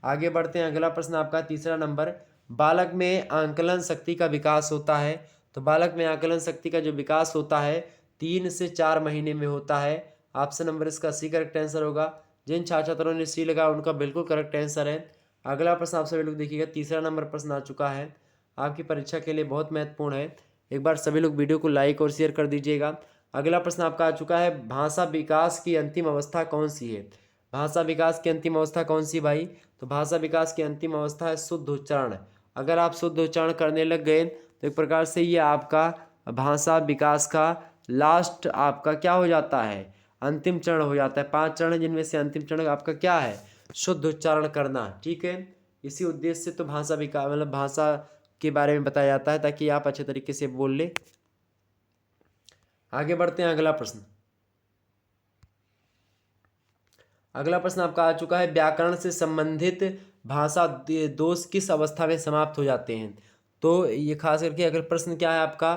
आगे बढ़ते हैं। अगला प्रश्न आपका तीसरा नंबर, बालक में आंकलन शक्ति का विकास होता है। तो बालक में आंकलन शक्ति का जो विकास होता है 3 से 4 महीने में होता है। ऑप्शन नंबर इसका सी करेक्ट आंसर होगा। जिन छात्र छात्रों ने सी लगाया उनका बिल्कुल करेक्ट आंसर है। अगला प्रश्न आप सभी लोग देखिएगा, तीसरा नंबर प्रश्न आ चुका है, आपकी परीक्षा के लिए बहुत महत्वपूर्ण है। एक बार सभी लोग वीडियो को लाइक और शेयर कर दीजिएगा। अगला प्रश्न आपका आ चुका है, भाषा विकास की अंतिम अवस्था कौन सी है? भाषा विकास की अंतिम अवस्था कौन सी भाई? तो भाषा विकास की अंतिम अवस्था है शुद्ध उच्चारण। अगर आप शुद्ध उच्चारण करने लग गए तो एक प्रकार से ये आपका भाषा विकास का लास्ट आपका क्या हो जाता है? अंतिम चरण हो जाता है। 5 चरण जिनमें से अंतिम चरण आपका क्या है? शुद्ध उच्चारण करना। ठीक है। इसी उद्देश्य से तो भाषा विकास मतलब भाषा के बारे में बताया जाता है ताकि आप अच्छे तरीके से बोल ले। आगे बढ़ते हैं। अगला प्रश्न, अगला प्रश्न आपका आ चुका है, व्याकरण से संबंधित भाषा दोष किस अवस्था में समाप्त हो जाते हैं? तो ये खास करके अगर प्रश्न क्या है आपका,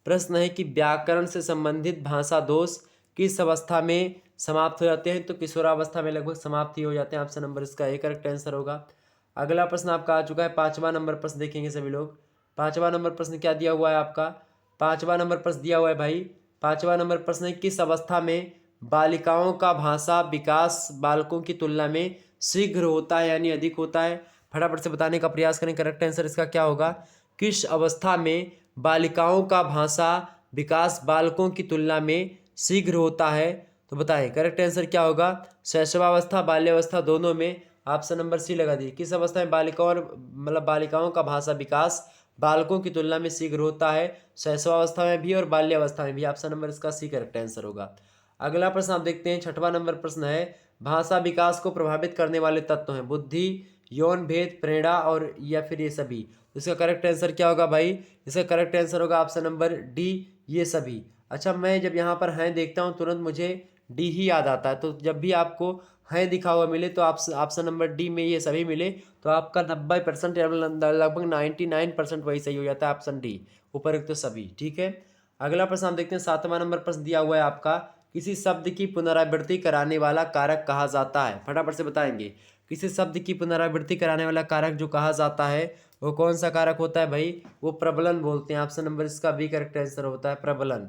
प्रश्न है कि व्याकरण से संबंधित भाषा दोष किस अवस्था में समाप्त हो जाते हैं? तो किशोरावस्था में लगभग समाप्त ही हो जाते हैं। ऑप्शन नंबर इसका एक करेक्ट आंसर होगा। अगला प्रश्न आपका आ चुका है 5वां नंबर प्रश्न, देखेंगे सभी लोग। 5वां नंबर प्रश्न क्या दिया हुआ है आपका? 5वां नंबर प्रश्न दिया हुआ है भाई, 5वां नंबर प्रश्न है, किस अवस्था में बालिकाओं का भाषा विकास बालकों की तुलना में शीघ्र होता है यानी अधिक होता है? फटाफट से बताने का प्रयास करें। करेक्ट आंसर इसका क्या होगा? किस अवस्था में बालिकाओं का भाषा विकास बालकों की तुलना में शीघ्र होता है? तो बताएं करेक्ट आंसर क्या होगा? शैशवावस्था, बाल्यावस्था, दोनों में। ऑप्शन नंबर सी लगा दिए। किस अवस्था में बालिकाओं मतलब बालिकाओं का भाषा विकास बालकों की तुलना में शीघ्र होता है? शैशवावस्था में भी और बाल्यावस्था में भी। ऑप्शन नंबर इसका सी करेक्ट आंसर होगा। अगला प्रश्न आप देखते हैं, 6वां नंबर प्रश्न है, भाषा विकास को प्रभावित करने वाले तत्व हैं बुद्धि, यौन भेद, प्रेरणा और या फिर ये सभी। इसका करेक्ट आंसर क्या होगा भाई? इसका करेक्ट आंसर होगा ऑप्शन नंबर डी, ये सभी। अच्छा, मैं जब यहाँ पर हैं देखता हूँ तुरंत मुझे डी ही याद आता है। तो जब भी आपको है दिखा हुआ मिले तो आप ऑप्शन नंबर डी में ये सभी मिले तो आपका 90% या लगभग 99% वही सही हो जाता है, ऑप्शन डी, उपरोक्त तो सभी। ठीक है। अगला प्रश्न हम देखते हैं, 7वां नंबर प्रश्न दिया हुआ है आपका, किसी शब्द की पुनरावृत्ति कराने वाला कारक कहा जाता है? फटाफट से बताएंगे। किसी शब्द की पुनरावृत्ति कराने वाला कारक जो कहा जाता है वो कौन सा कारक होता है भाई? वो प्रबलन बोलते हैं। ऑप्शन नंबर इसका बी करेक्ट आंसर होता है, प्रबलन।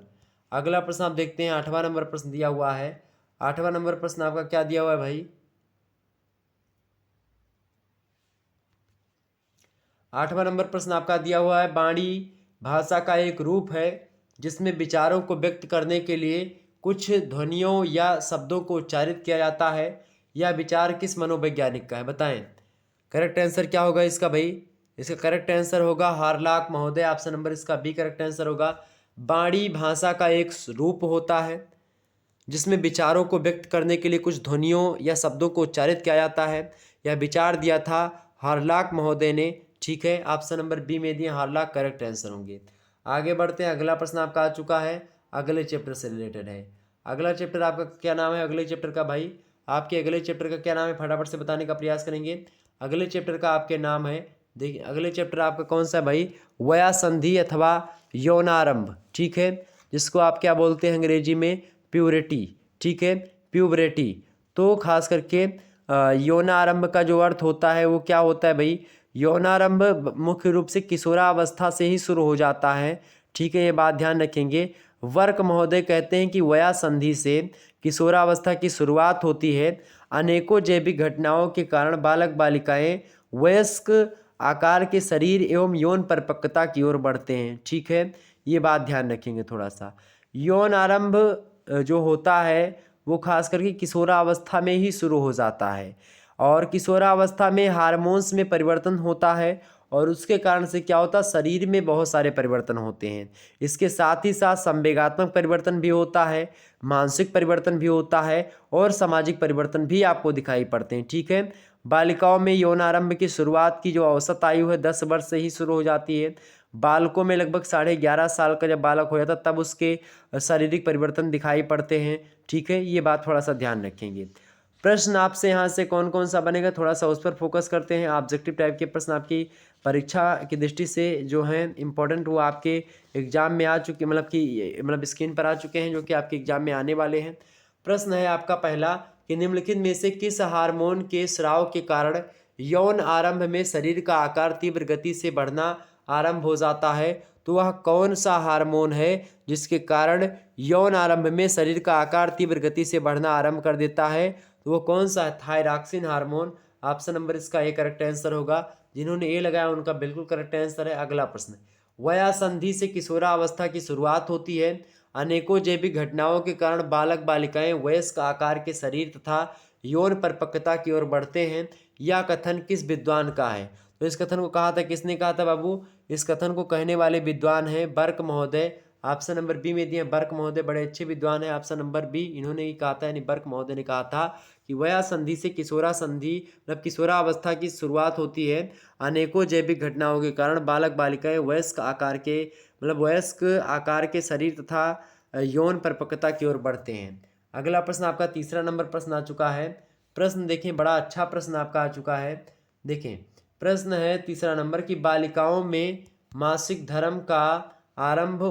अगला प्रश्न आप देखते हैं, 8वां नंबर प्रश्न दिया हुआ है। 8वां नंबर प्रश्न आपका क्या दिया हुआ है भाई? 8वां नंबर प्रश्न आपका दिया हुआ है, वाणी भाषा का एक रूप है जिसमें विचारों को व्यक्त करने के लिए कुछ ध्वनियों या शब्दों को उच्चारित किया जाता है। यह विचार किस मनोवैज्ञानिक का है? बताएं करेक्ट आंसर क्या होगा इसका भाई? इसका करेक्ट आंसर होगा हार्लाक महोदय। ऑप्शन नंबर इसका बी करेक्ट आंसर होगा। वाणी भाषा का एक रूप होता है जिसमें विचारों को व्यक्त करने के लिए कुछ ध्वनियों या शब्दों को उच्चारित किया जाता है। यह विचार दिया था हार्लाक महोदय ने। ठीक है। ऑप्शन नंबर बी में दिए हार्लाक करेक्ट आंसर होंगे। आगे बढ़ते हैं। अगला प्रश्न आपका आ चुका है, अगले चैप्टर से रिलेटेड है। अगला चैप्टर आपका क्या नाम है अगले चैप्टर का भाई? आपके अगले चैप्टर का क्या नाम है? फटाफट से बताने का प्रयास करेंगे। अगले चैप्टर का आपके नाम है, देखिए अगले चैप्टर आपका कौन सा है भाई? वया संधि अथवा यौनारंभ, ठीक है, जिसको आप क्या बोलते हैं अंग्रेजी में? प्यूबरिटी, ठीक है, प्यूबरिटी। तो खास करके यौनारंभ का जो अर्थ होता है वो क्या होता है भाई? यौनारंभ मुख्य रूप से किशोरावस्था से ही शुरू हो जाता है, ठीक है, ये बात ध्यान रखेंगे। वर्क महोदय कहते हैं कि वया संधि से किशोरावस्था की शुरुआत होती है। अनेकों जैविक घटनाओं के कारण बालक बालिकाएं वयस्क आकार के शरीर एवं यौन परिपक्वता की ओर बढ़ते हैं, ठीक है, ये बात ध्यान रखेंगे थोड़ा सा। यौन आरंभ जो होता है वो खास करके किशोरावस्था में ही शुरू हो जाता है और किशोरावस्था में हार्मोन्स में परिवर्तन होता है और उसके कारण से क्या होता है? शरीर में बहुत सारे परिवर्तन होते हैं। इसके साथ ही साथ संवेगात्मक परिवर्तन भी होता है, मानसिक परिवर्तन भी होता है और सामाजिक परिवर्तन भी आपको दिखाई पड़ते हैं, ठीक है। बालिकाओं में यौनारंभ की शुरुआत की जो औसत आयु है 10 वर्ष से ही शुरू हो जाती है। बालकों में लगभग 11.5 साल का जब बालक हो जाता तब उसके शारीरिक परिवर्तन दिखाई पड़ते हैं, ठीक है, ये बात थोड़ा सा ध्यान रखेंगे। प्रश्न आपसे यहाँ से कौन कौन सा बनेगा थोड़ा सा उस पर फोकस करते हैं। ऑब्जेक्टिव टाइप के प्रश्न आपकी परीक्षा की दृष्टि से जो हैं इम्पोर्टेंट वो आपके एग्जाम में आ चुके, मतलब स्क्रीन पर आ चुके हैं, जो कि आपके एग्जाम में आने वाले हैं। प्रश्न है आपका पहला कि निम्नलिखित में से किस हार्मोन के स्राव के कारण यौन आरंभ में शरीर का आकार तीव्र गति से बढ़ना आरंभ हो जाता है? तो वह कौन सा हार्मोन है जिसके कारण यौन आरंभ में शरीर का आकार तीव्र गति से बढ़ना आरंभ कर देता है? तो वो कौन सा है? Thyroxine hormone. ऑप्शन नंबर इसका ए करेक्ट आंसर होगा। जिन्होंने ए लगाया उनका बिल्कुल करेक्ट आंसर है। अगला प्रश्न, वया संधि से किशोरावस्था की शुरुआत होती है। अनेकों जैविक घटनाओं के कारण बालक बालिकाएं वयस्क आकार के शरीर तथा यौन परिपक्वता की ओर बढ़ते हैं। यह कथन किस विद्वान का है? तो इस कथन को कहा था, किसने कहा था बाबू? इस कथन को कहने वाले विद्वान हैं बर्क महोदय। ऑप्शन नंबर बी में दिए बर्क महोदय, बड़े अच्छे विद्वान हैं। ऑप्शन नंबर बी इन्होंने ही कहा था, यानी बर्क महोदय ने कहा था कि वया संधि से किशोरा संधि मतलब किशोरावस्था की शुरुआत होती है। अनेकों जैविक घटनाओं के कारण बालक बालिकाएं वयस्क आकार के शरीर तथा यौन परिपक्वता की ओर बढ़ते हैं। अगला प्रश्न आपका तीसरा नंबर प्रश्न आ चुका है। प्रश्न देखें, बड़ा अच्छा प्रश्न आपका आ चुका है। देखें प्रश्न है तीसरा नंबर की बालिकाओं में मासिक धर्म का आरंभ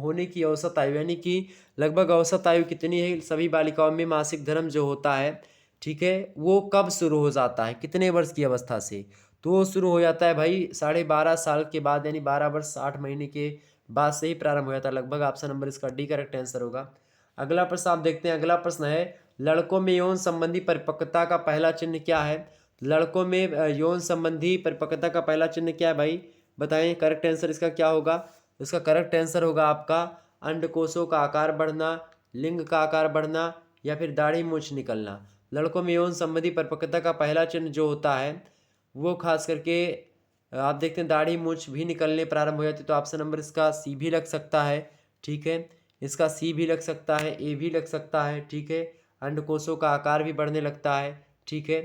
होने की औसत आयु, यानी कि लगभग औसत आयु कितनी है सभी बालिकाओं में मासिक धर्म जो होता है, ठीक है, वो कब शुरू हो जाता है, कितने वर्ष की अवस्था से? तो वो शुरू हो जाता है भाई 12.5 साल के बाद, यानी 12 वर्ष 8 महीने के बाद से ही प्रारंभ हो जाता है लगभग। ऑप्शन नंबर इसका डी करेक्ट आंसर होगा। अगला प्रश्न आप देखते हैं। अगला प्रश्न है लड़कों में यौन संबंधी परिपक्वता का पहला चिन्ह क्या है? लड़कों में यौन संबंधी परिपक्वता का पहला चिन्ह क्या है भाई? बताएं करेक्ट आंसर इसका क्या होगा? इसका करेक्ट आंसर होगा आपका अंडकोशों का आकार बढ़ना, लिंग का आकार बढ़ना या फिर दाढ़ी मूंछ निकलना। लड़कों में यौन संबंधी परिपक्वता का पहला चिन्ह जो होता है वो खास करके आप देखते हैं दाढ़ी मूंछ भी निकलने प्रारंभ हो जाती है। तो ऑप्शन नंबर इसका सी भी लग सकता है, ठीक है, इसका सी भी लग सकता है, ए भी लग सकता है, ठीक है, अंडकोशों का आकार भी बढ़ने लगता है, ठीक है।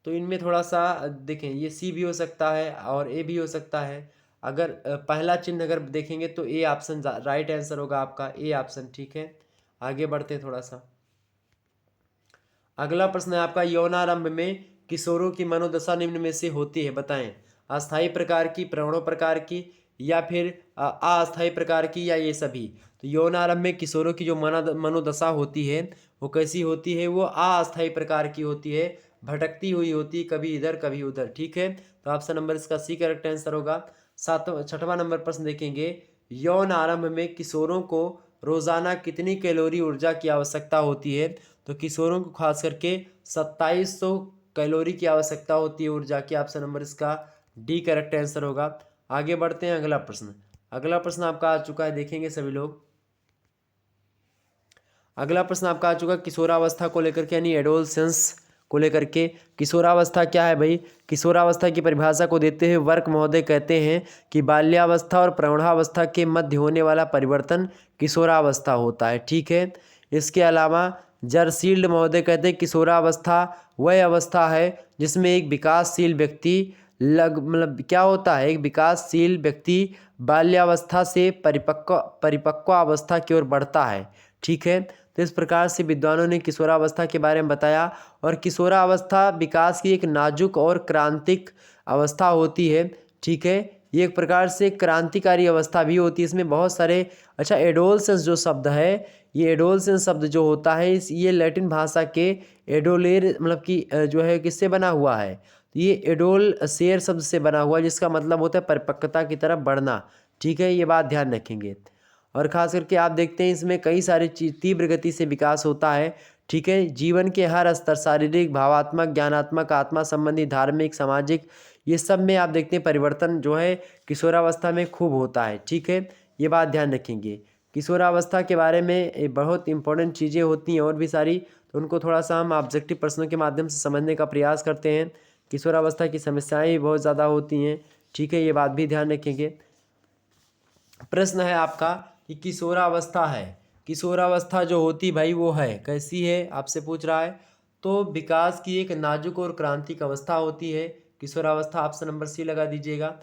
तो इनमें थोड़ा सा देखें, ये सी भी हो सकता है और ए भी हो सकता है। अगर पहला चिन्ह अगर देखेंगे तो ए ऑप्शन राइट आंसर होगा आपका, ए ऑप्शन, ठीक है। आगे बढ़ते हैं थोड़ा सा। अगला प्रश्न है आपका यौनारंभ में किशोरों की मनोदशा निम्न में से होती है, बताएं। अस्थायी प्रकार की, प्रवण प्रकार की या फिर अस्थायी प्रकार की या ये सभी? तो यौनारंभ में किशोरों की जो मनोदशा होती है वो कैसी होती है? वो अस्थायी प्रकार की होती है, भटकती हुई होती है, कभी इधर कभी उधर, ठीक है। तो ऑप्शन नंबर इसका सी करेक्ट आंसर होगा। छठवां नंबर प्रश्न देखेंगे, यौन आरंभ में किशोरों को रोजाना कितनी कैलोरी ऊर्जा की आवश्यकता होती है? तो किशोरों को खास करके 2700 कैलोरी की आवश्यकता होती है ऊर्जा की। ऑप्शन नंबर इसका डी करेक्ट आंसर होगा। आगे बढ़ते हैं। अगला प्रश्न, अगला प्रश्न आपका आ चुका है, देखेंगे सभी लोग। अगला प्रश्न आपका आ चुका है किशोरावस्था को लेकर के, यानी एडोलसेंस को लेकर के। किशोरावस्था क्या है भाई? किशोरावस्था की परिभाषा को देते हुए वर्क महोदय कहते हैं कि बाल्यावस्था और प्रौढ़ावस्था के मध्य होने वाला परिवर्तन किशोरावस्था होता है, ठीक है। इसके अलावा जरसील्ड महोदय कहते हैं किशोरावस्था वह अवस्था है जिसमें एक विकासशील व्यक्ति मतलब क्या होता है, एक विकासशील व्यक्ति बाल्यावस्था से परिपक्वावस्था की ओर बढ़ता है। ठीक है, तो इस प्रकार से विद्वानों ने किशोरावस्था के बारे में बताया। और किशोरावस्था विकास की एक नाजुक और क्रांतिक अवस्था होती है। ठीक है, ये एक प्रकार से क्रांतिकारी अवस्था भी होती है। इसमें बहुत सारे, अच्छा, एडोलसेंस जो शब्द है, ये एडोलसेंस शब्द जो होता है ये लैटिन भाषा के एडोलेर मतलब कि जो है किससे बना हुआ है, तो ये एडोल शेर शब्द से बना हुआ है, जिसका मतलब होता है परिपक्वता की तरफ बढ़ना। ठीक है, ये बात ध्यान रखेंगे। और ख़ास करके आप देखते हैं इसमें कई सारी चीज तीव्र गति से विकास होता है। ठीक है, जीवन के हर स्तर, शारीरिक, भावात्मक, ज्ञानात्मक, आत्मा संबंधी, धार्मिक, सामाजिक, ये सब में आप देखते हैं परिवर्तन जो है किशोरावस्था में खूब होता है। ठीक है, ये बात ध्यान रखेंगे। किशोरावस्था के बारे में बहुत इंपॉर्टेंट चीज़ें होती हैं और भी सारी, तो उनको थोड़ा सा हम ऑब्जेक्टिव प्रश्नों के माध्यम से समझने का प्रयास करते हैं। किशोरावस्था की समस्याएं भी बहुत ज़्यादा होती हैं। ठीक है, ये बात भी ध्यान रखेंगे। प्रश्न है आपका कि किशोरावस्था है, किशोरावस्था जो होती भाई वो है कैसी है, आपसे पूछ रहा है। तो विकास की एक नाजुक और क्रांतिक अवस्था होती है किशोरावस्था। ऑप्शन नंबर सी लगा दीजिएगा।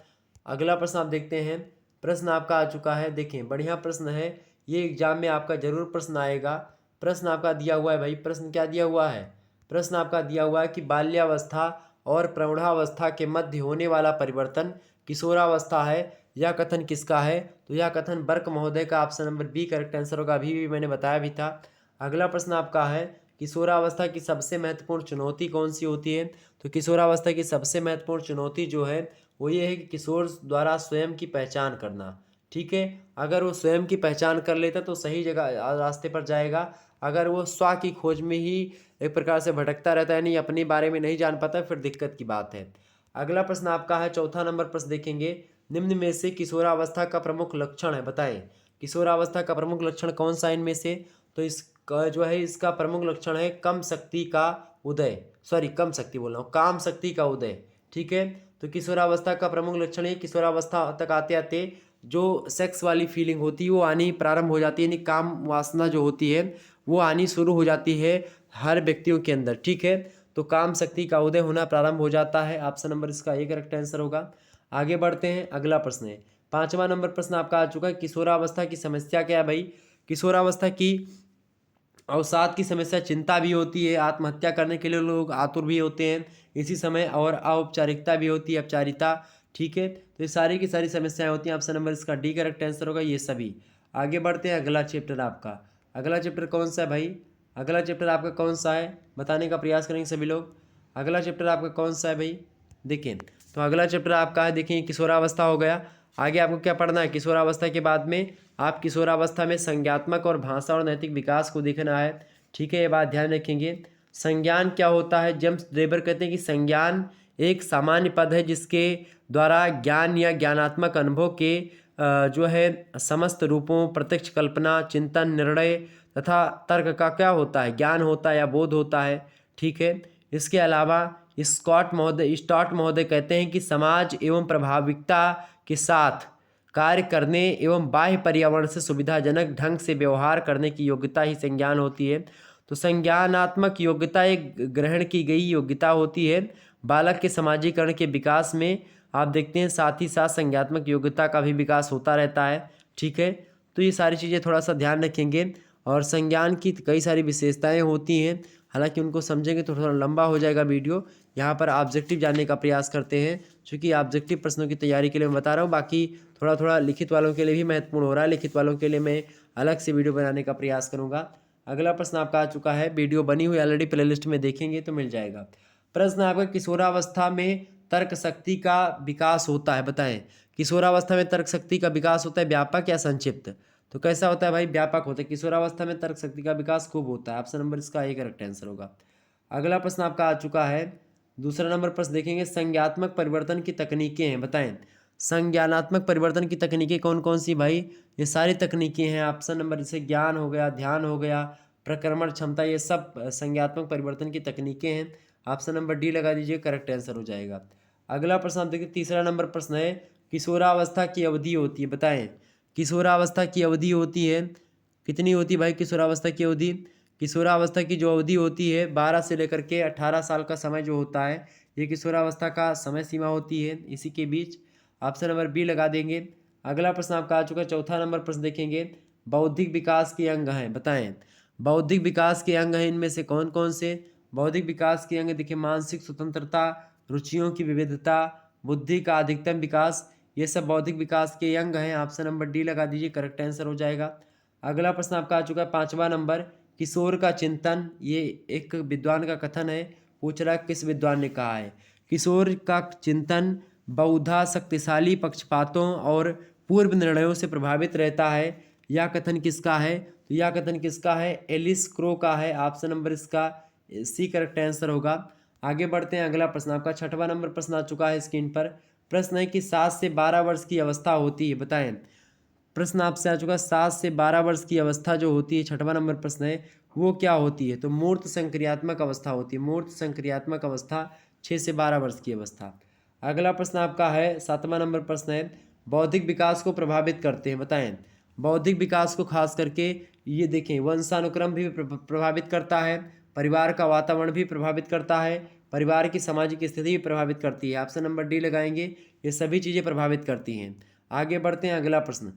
अगला प्रश्न आप देखते हैं। प्रश्न आपका आ चुका है, देखें बढ़िया प्रश्न है, ये एग्जाम में आपका जरूर प्रश्न आएगा। प्रश्न आपका दिया हुआ है भाई, प्रश्न क्या दिया हुआ है, प्रश्न आपका दिया हुआ है कि बाल्यावस्था और प्रौढ़ावस्था के मध्य होने वाला परिवर्तन किशोरावस्था है। यह कथन किसका है, तो यह कथन बर्क महोदय का। Option number B correct answer होगा। अभी भी मैंने बताया भी था। अगला प्रश्न आपका है, किशोरावस्था की सबसे महत्वपूर्ण चुनौती कौन सी होती है, तो किशोरावस्था की सबसे महत्वपूर्ण चुनौती जो है वो ये है कि किशोर द्वारा स्वयं की पहचान करना। ठीक है, अगर वो स्वयं की पहचान कर लेता तो सही जगह रास्ते पर जाएगा। अगर वो स्व की खोज में ही एक प्रकार से भटकता रहता है, नहीं अपने बारे में नहीं जान पाता, फिर दिक्कत की बात है। अगला प्रश्न आपका है, चौथा नंबर प्रश्न देखेंगे। निम्न में से किशोरावस्था का प्रमुख लक्षण है, बताएं किशोरावस्था का प्रमुख लक्षण कौन सा इनमें से, तो इसका जो है इसका प्रमुख लक्षण है कम शक्ति का उदय, सॉरी कम शक्ति बोल रहा हूँ, काम शक्ति का उदय। ठीक है, तो किशोरावस्था का प्रमुख लक्षण है किशोरावस्था तक आते आते जो सेक्स वाली फीलिंग होती है वो आनी प्रारंभ हो जाती है, यानी काम वासना जो होती है वो आनी शुरू हो जाती है हर व्यक्तियों के अंदर। ठीक है, तो काम शक्ति का उदय होना प्रारंभ हो जाता है। ऑप्शन नंबर इसका ए करेक्ट आंसर होगा। आगे बढ़ते हैं, अगला प्रश्न है, पांचवा नंबर प्रश्न आपका आ चुका है, किशोरावस्था की समस्या क्या है भाई। किशोरावस्था की अवसाद की समस्या चिंता भी होती है, आत्महत्या करने के लिए लोग आतुर भी होते हैं इसी समय, और औपचारिकता भी होती है, औपचारिकता। ठीक है, तो ये सारी की सारी समस्याएं होती हैं। ऑप्शन नंबर इसका डी करेक्ट आंसर होगा, ये सभी। आगे बढ़ते हैं, अगला चैप्टर आपका, अगला चैप्टर कौन सा है भाई, अगला चैप्टर आपका कौन सा है बताने का प्रयास करेंगे सभी लोग। अगला चैप्टर आपका कौन सा है भाई, देखें तो अगला चैप्टर आपका है, देखें किशोरावस्था हो गया। आगे आपको क्या पढ़ना है, किशोरावस्था के बाद में आप किशोरावस्था में संज्ञात्मक और भाषा और नैतिक विकास को देखना है। ठीक है, ये बात ध्यान रखेंगे। संज्ञान क्या होता है, जेम्स ड्रेबर कहते हैं कि संज्ञान एक सामान्य पद है जिसके द्वारा ज्ञान या ज्ञानात्मक अनुभव के जो है समस्त रूपों, प्रत्यक्ष कल्पना, चिंतन, निर्णय तथा तर्क का क्या होता है, ज्ञान होता है या बोध होता है। ठीक है, इसके अलावा स्टॉट महोदय कहते हैं कि समाज एवं प्रभाविकता के साथ कार्य करने एवं बाह्य पर्यावरण से सुविधाजनक ढंग से व्यवहार करने की योग्यता ही संज्ञान होती है। तो संज्ञानात्मक योग्यता एक ग्रहण की गई योग्यता होती है बालक के समाजीकरण के विकास में। आप देखते हैं साथ ही साथ संज्ञात्मक योग्यता का भी विकास होता रहता है। ठीक है, तो ये सारी चीज़ें थोड़ा सा ध्यान रखेंगे। और संज्ञान की कई सारी विशेषताएं होती हैं, हालांकि उनको समझेंगे तो थोड़ा लंबा हो जाएगा वीडियो। यहाँ पर ऑब्जेक्टिव जानने का प्रयास करते हैं, क्योंकि ऑब्जेक्टिव प्रश्नों की तैयारी के लिए मैं बता रहा हूँ, बाकी थोड़ा थोड़ा लिखित वालों के लिए भी महत्वपूर्ण हो रहा है। लिखित वालों के लिए मैं अलग से वीडियो बनाने का प्रयास करूँगा। अगला प्रश्न आपका आ चुका है, वीडियो बनी हुई ऑलरेडी प्लेलिस्ट में देखेंगे तो मिल जाएगा। प्रश्न आपका, किशोरावस्था में तर्क शक्ति का विकास होता है, बताएं किशोरावस्था में तर्क शक्ति का विकास होता है व्यापक या संक्षिप्त, तो कैसा होता है भाई, व्यापक होता है। किशोरावस्था में तर्क शक्ति का विकास खूब होता है। ऑप्शन नंबर इसका ए करेक्ट आंसर होगा। अगला प्रश्न आपका आ चुका है, दूसरा नंबर प्रश्न देखेंगे, संज्ञात्मक परिवर्तन की तकनीकें हैं, बताएं संज्ञानात्मक परिवर्तन की तकनीकें कौन कौन सी भाई, ये सारी तकनीकें हैं। ऑप्शन नंबर जैसे ज्ञान हो गया, ध्यान हो गया, प्रक्रमण क्षमता, ये सब संज्ञात्मक परिवर्तन की तकनीकें हैं। ऑप्शन नंबर डी लगा दीजिए, करेक्ट आंसर हो जाएगा। अगला प्रश्न आप देखिए, तीसरा नंबर प्रश्न है, किशोरावस्था की अवधि होती है, बताएं किशोरावस्था की अवधि होती है कितनी होती है भाई, किशोरावस्था की अवधि किशोरावस्था की जो अवधि होती है 12 से लेकर के 18 साल का समय जो होता है, ये किशोरावस्था का समय सीमा होती है, इसी के बीच ऑप्शन नंबर बी लगा देंगे। अगला प्रश्न आपका आ चुका है, चौथा नंबर प्रश्न देखेंगे, बौद्धिक विकास के अंग हैं, बताएं बौद्धिक विकास के अंग हैं इनमें से कौन कौन से। बौद्धिक विकास के अंग देखिए, मानसिक स्वतंत्रता, रुचियों की विविधता, बुद्धि का अधिकतम विकास, ये सब बौद्धिक विकास के अंग हैं। ऑप्शन नंबर डी लगा दीजिए, करेक्ट आंसर हो जाएगा। अगला प्रश्न आपका आ चुका है, पांचवा नंबर, किशोर का चिंतन, ये एक विद्वान का कथन है, पूछ रहा है किस विद्वान ने कहा है। किशोर का चिंतन बहुधा शक्तिशाली पक्षपातों और पूर्व निर्णयों से प्रभावित रहता है। यह कथन किसका है, तो यह कथन किसका है, एलिस क्रो का है। ऑप्शन नंबर इसका सी करेक्ट आंसर होगा। आगे बढ़ते हैं, अगला प्रश्न आपका छठवां नंबर प्रश्न आ चुका है स्क्रीन पर। प्रश्न है कि 7 से 12 वर्ष की अवस्था होती है, बताएं प्रश्न आपसे आ चुका है, 7 से 12 वर्ष की अवस्था जो होती है, छठवां नंबर प्रश्न है, वो क्या होती है, तो मूर्त संक्रियात्मक अवस्था होती है। मूर्त संक्रियात्मक अवस्था 6 से 12 वर्ष की अवस्था। अगला प्रश्न आपका है, सातवां नंबर प्रश्न है, बौद्धिक विकास को प्रभावित करते हैं, बताएं बौद्धिक विकास को खास करके ये देखें, वंशानुक्रम भी प्रभावित करता है, परिवार का वातावरण भी प्रभावित करता है, परिवार की सामाजिक स्थिति भी प्रभावित करती है। ऑप्शन नंबर डी लगाएंगे, ये सभी चीज़ें प्रभावित करती हैं। आगे बढ़ते हैं, अगला प्रश्न।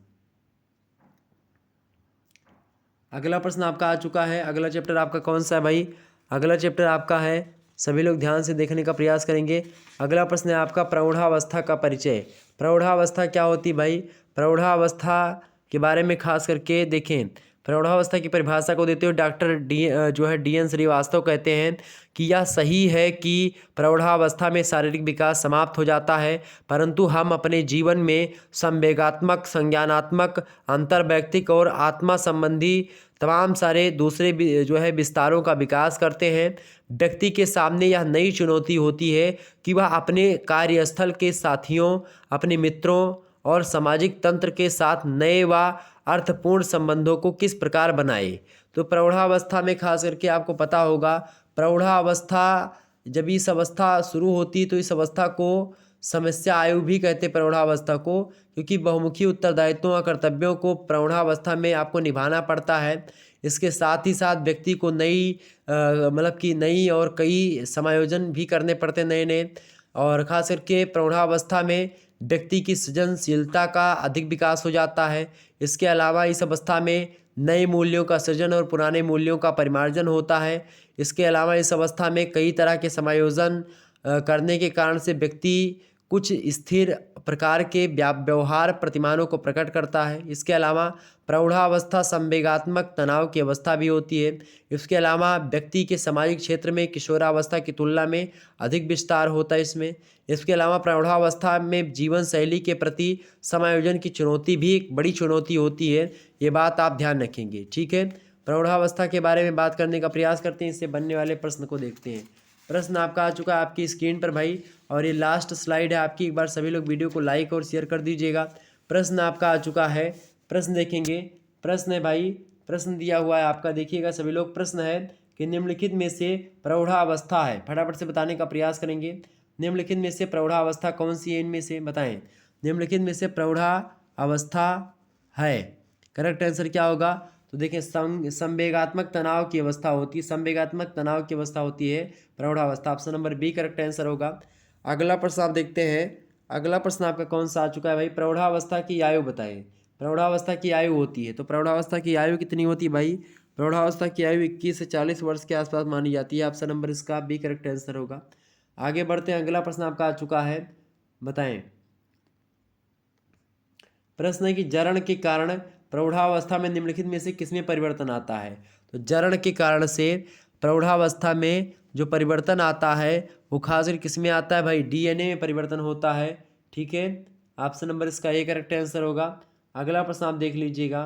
अगला प्रश्न आपका आ चुका है, अगला चैप्टर आपका कौन सा है भाई, अगला चैप्टर आपका है, सभी लोग ध्यान से देखने का प्रयास करेंगे। अगला प्रश्न है आपका, प्रौढ़ावस्था का परिचय। प्रौढ़ावस्था क्या होती है भाई, प्रौढ़ावस्था के बारे में खास करके देखें, प्रौढ़ावस्था की परिभाषा को देते हुए डॉक्टर डी.एन. श्रीवास्तव कहते हैं कि यह सही है कि प्रौढ़ावस्था में शारीरिक विकास समाप्त हो जाता है, परंतु हम अपने जीवन में संवेगात्मक, संज्ञानात्मक, अंतर्वैयक्तिक और आत्मा संबंधी तमाम सारे दूसरे विस्तारों का विकास करते हैं। व्यक्ति के सामने यह नई चुनौती होती है कि वह अपने कार्यस्थल के साथियों, अपने मित्रों और सामाजिक तंत्र के साथ नए व अर्थपूर्ण संबंधों को किस प्रकार बनाए। तो प्रौढ़ावस्था में खास करके आपको पता होगा, प्रौढ़ावस्था जब इस अवस्था शुरू होती तो इस अवस्था को समस्या आयु भी कहते हैं प्रौढ़ावस्था को, क्योंकि बहुमुखी उत्तरदायित्वों और कर्तव्यों को प्रौढ़ावस्था में आपको निभाना पड़ता है। इसके साथ ही साथ व्यक्ति को नई और कई समायोजन भी करने पड़ते हैं नए नए, और खास करके प्रौढ़ावस्था में व्यक्ति की सृजनशीलता का अधिक विकास हो जाता है। इसके अलावा इस अवस्था में नए मूल्यों का सृजन और पुराने मूल्यों का परिमार्जन होता है। इसके अलावा इस अवस्था में कई तरह के समायोजन करने के कारण से व्यक्ति कुछ स्थिर प्रकार के व्यवहार प्रतिमानों को प्रकट करता है। इसके अलावा प्रौढ़ावस्था संवेगात्मक तनाव की अवस्था भी होती है। इसके अलावा व्यक्ति के सामाजिक क्षेत्र में किशोरावस्था की तुलना में अधिक विस्तार होता है इसमें। इसके अलावा प्रौढ़ावस्था में जीवन शैली के प्रति समायोजन की चुनौती भी एक बड़ी चुनौती होती है, ये बात आप ध्यान रखेंगे, ठीक है। प्रौढ़ावस्था के बारे में बात करने का प्रयास करते हैं, इससे बनने वाले प्रश्न को देखते हैं। प्रश्न आपका आ चुका है आपकी स्क्रीन पर भाई, और ये लास्ट स्लाइड है आपकी, एक बार सभी लोग वीडियो को लाइक और शेयर कर दीजिएगा। प्रश्न आपका आ चुका है, प्रश्न देखेंगे, प्रश्न है भाई, प्रश्न दिया हुआ है आपका, देखिएगा सभी लोग। प्रश्न है कि निम्नलिखित में से प्रौढ़ावस्था है, फटाफट से बताने का प्रयास करेंगे। निम्नलिखित में से प्रौढ़ावस्था कौन सी है, इनमें से बताएं। निम्नलिखित में से प्रौढ़ावस्था है, करेक्ट आंसर क्या होगा, तो देखिए संवेगात्मक तनाव की अवस्था होती है, संवेगात्मक तनाव की अवस्था होती है प्रौढ़ावस्था। Option number B correct answer होगा। अगला प्रश्न आप देखते हैं, अगला प्रश्न आपका कौन सा आ चुका है भाई, प्रौढ़ावस्था की आयु बताएं। प्रौढ़ावस्था की आयु होती है, तो प्रौढ़ावस्था की आयु कितनी होती है भाई, प्रौढ़ावस्था की आयु 21 से 40 वर्ष के आसपास मानी जाती है। ऑप्शन नंबर इसका बी करेक्ट आंसर होगा। आगे बढ़ते हैं, अगला प्रश्न आपका आ चुका है, बताएं। प्रश्न है कि जरण के कारण प्रौढ़ावस्था में निम्नलिखित में से किसमें परिवर्तन आता है। तो जरण के कारण से प्रौढ़ावस्था में जो परिवर्तन आता है वो खासकर किसमें आता है भाई, डीएनए में परिवर्तन होता है, ठीक है। ऑप्शन नंबर इसका ए करेक्ट आंसर होगा। अगला प्रश्न आप देख लीजिएगा,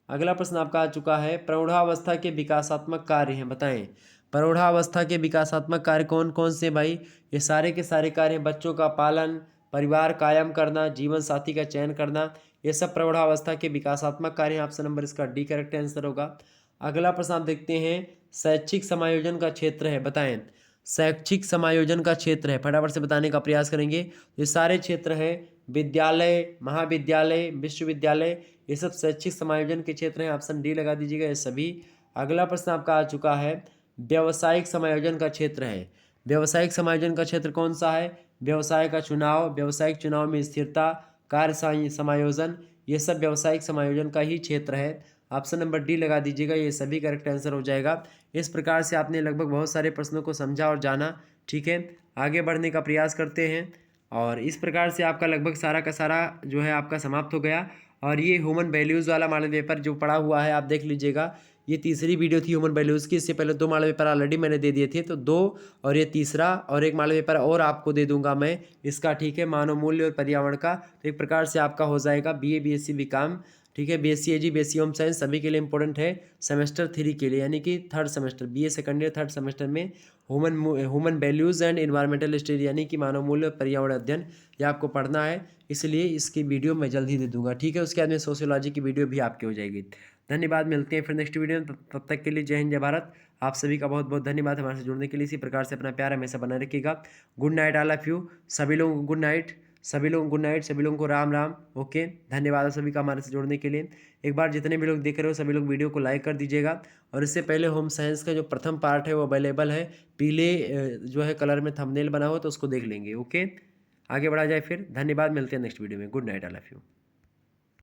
अगला प्रश्न आपका आ चुका है, प्रौढ़ावस्था के विकासात्मक कार्य हैं, बताएं। प्रौढ़ावस्था के विकासात्मक कार्य कौन कौन से भाई, ये सारे के सारे कार्य हैं, बच्चों का पालन, परिवार कायम करना, जीवन साथी का चयन करना, ये सब प्रौढ़ावस्था के विकासात्मक कार्य हैं। ऑप्शन नंबर इसका डी करेक्ट आंसर होगा। अगला प्रश्न आप देखते हैं, शैक्षिक समायोजन का क्षेत्र है, बताएं। शैक्षिक समायोजन का क्षेत्र है, फटाफट से बताने का प्रयास करेंगे। ये सारे क्षेत्र हैं, विद्यालय, महाविद्यालय, विश्वविद्यालय, ये सब शैक्षिक समायोजन के क्षेत्र हैं। ऑप्शन डी लगा दीजिएगा, ये सभी अगला प्रश्न आपका आ चुका है, व्यावसायिक समायोजन का क्षेत्र है। व्यावसायिक समायोजन का क्षेत्र कौन सा है? व्यवसाय का चुनाव, व्यावसायिक चुनाव में स्थिरता, कार्य समायोजन, ये सब व्यावसायिक समायोजन का ही क्षेत्र है। ऑप्शन नंबर डी लगा दीजिएगा, ये सभी करेक्ट आंसर हो जाएगा। इस प्रकार से आपने लगभग बहुत सारे प्रश्नों को समझा और जाना। ठीक है, आगे बढ़ने का प्रयास करते हैं और इस प्रकार से आपका लगभग सारा का सारा जो है आपका समाप्त हो गया। और ये ह्यूमन वैल्यूज़ वाला मॉडल पेपर जो पड़ा हुआ है आप देख लीजिएगा, ये तीसरी वीडियो थी ह्यूमन वैल्यूज़ की। इससे पहले 2 मॉडल पेपर ऑलरेडी मैंने दे दिए थे, तो 2 और ये तीसरा और एक मॉडल पेपर और आपको दे दूंगा मैं इसका। ठीक है, मानव मूल्य और पर्यावरण का। तो एक प्रकार से आपका हो जाएगा BA BSc बीकॉम। ठीक है, BSc AG BSc home science सभी के लिए इंपॉर्टेंट है सेमेस्टर 3 के लिए, यानी कि third semester BA second year third semester में human values and environmental study यानी कि मानव मूल्य और पर्यावरण अध्ययन ये आपको पढ़ना है, इसलिए इसकी वीडियो मैं जल्द ही दे दूंगा। ठीक है, उसके बाद में सोशियोलॉजी की वीडियो भी आपकी हो जाएगी। धन्यवाद, मिलते हैं फिर नेक्स्ट वीडियो में। तब तक के लिए जय हिंद जय भारत। आप सभी का बहुत बहुत धन्यवाद हमारे से जुड़ने के लिए। इसी प्रकार से अपना प्यार हमेशा बनाए रखिएगा। Good night all of you. सभी लोगों को गुड नाइट, सभी लोगों को गुड नाइट, सभी लोगों को राम राम। ओके, धन्यवाद आप सभी का हमारे से जुड़ने के लिए। एक बार जितने भी लोग देख रहे हो सभी लोग वीडियो को लाइक कर दीजिएगा। और इससे पहले होम साइंस का जो प्रथम पार्ट है वो अवेलेबल है, पीले जो है कलर में थंबनेल बना हो तो उसको देख लेंगे। ओके, आगे बढ़ा जाए फिर। धन्यवाद, मिलते हैं नेक्स्ट वीडियो में। Good night all of you.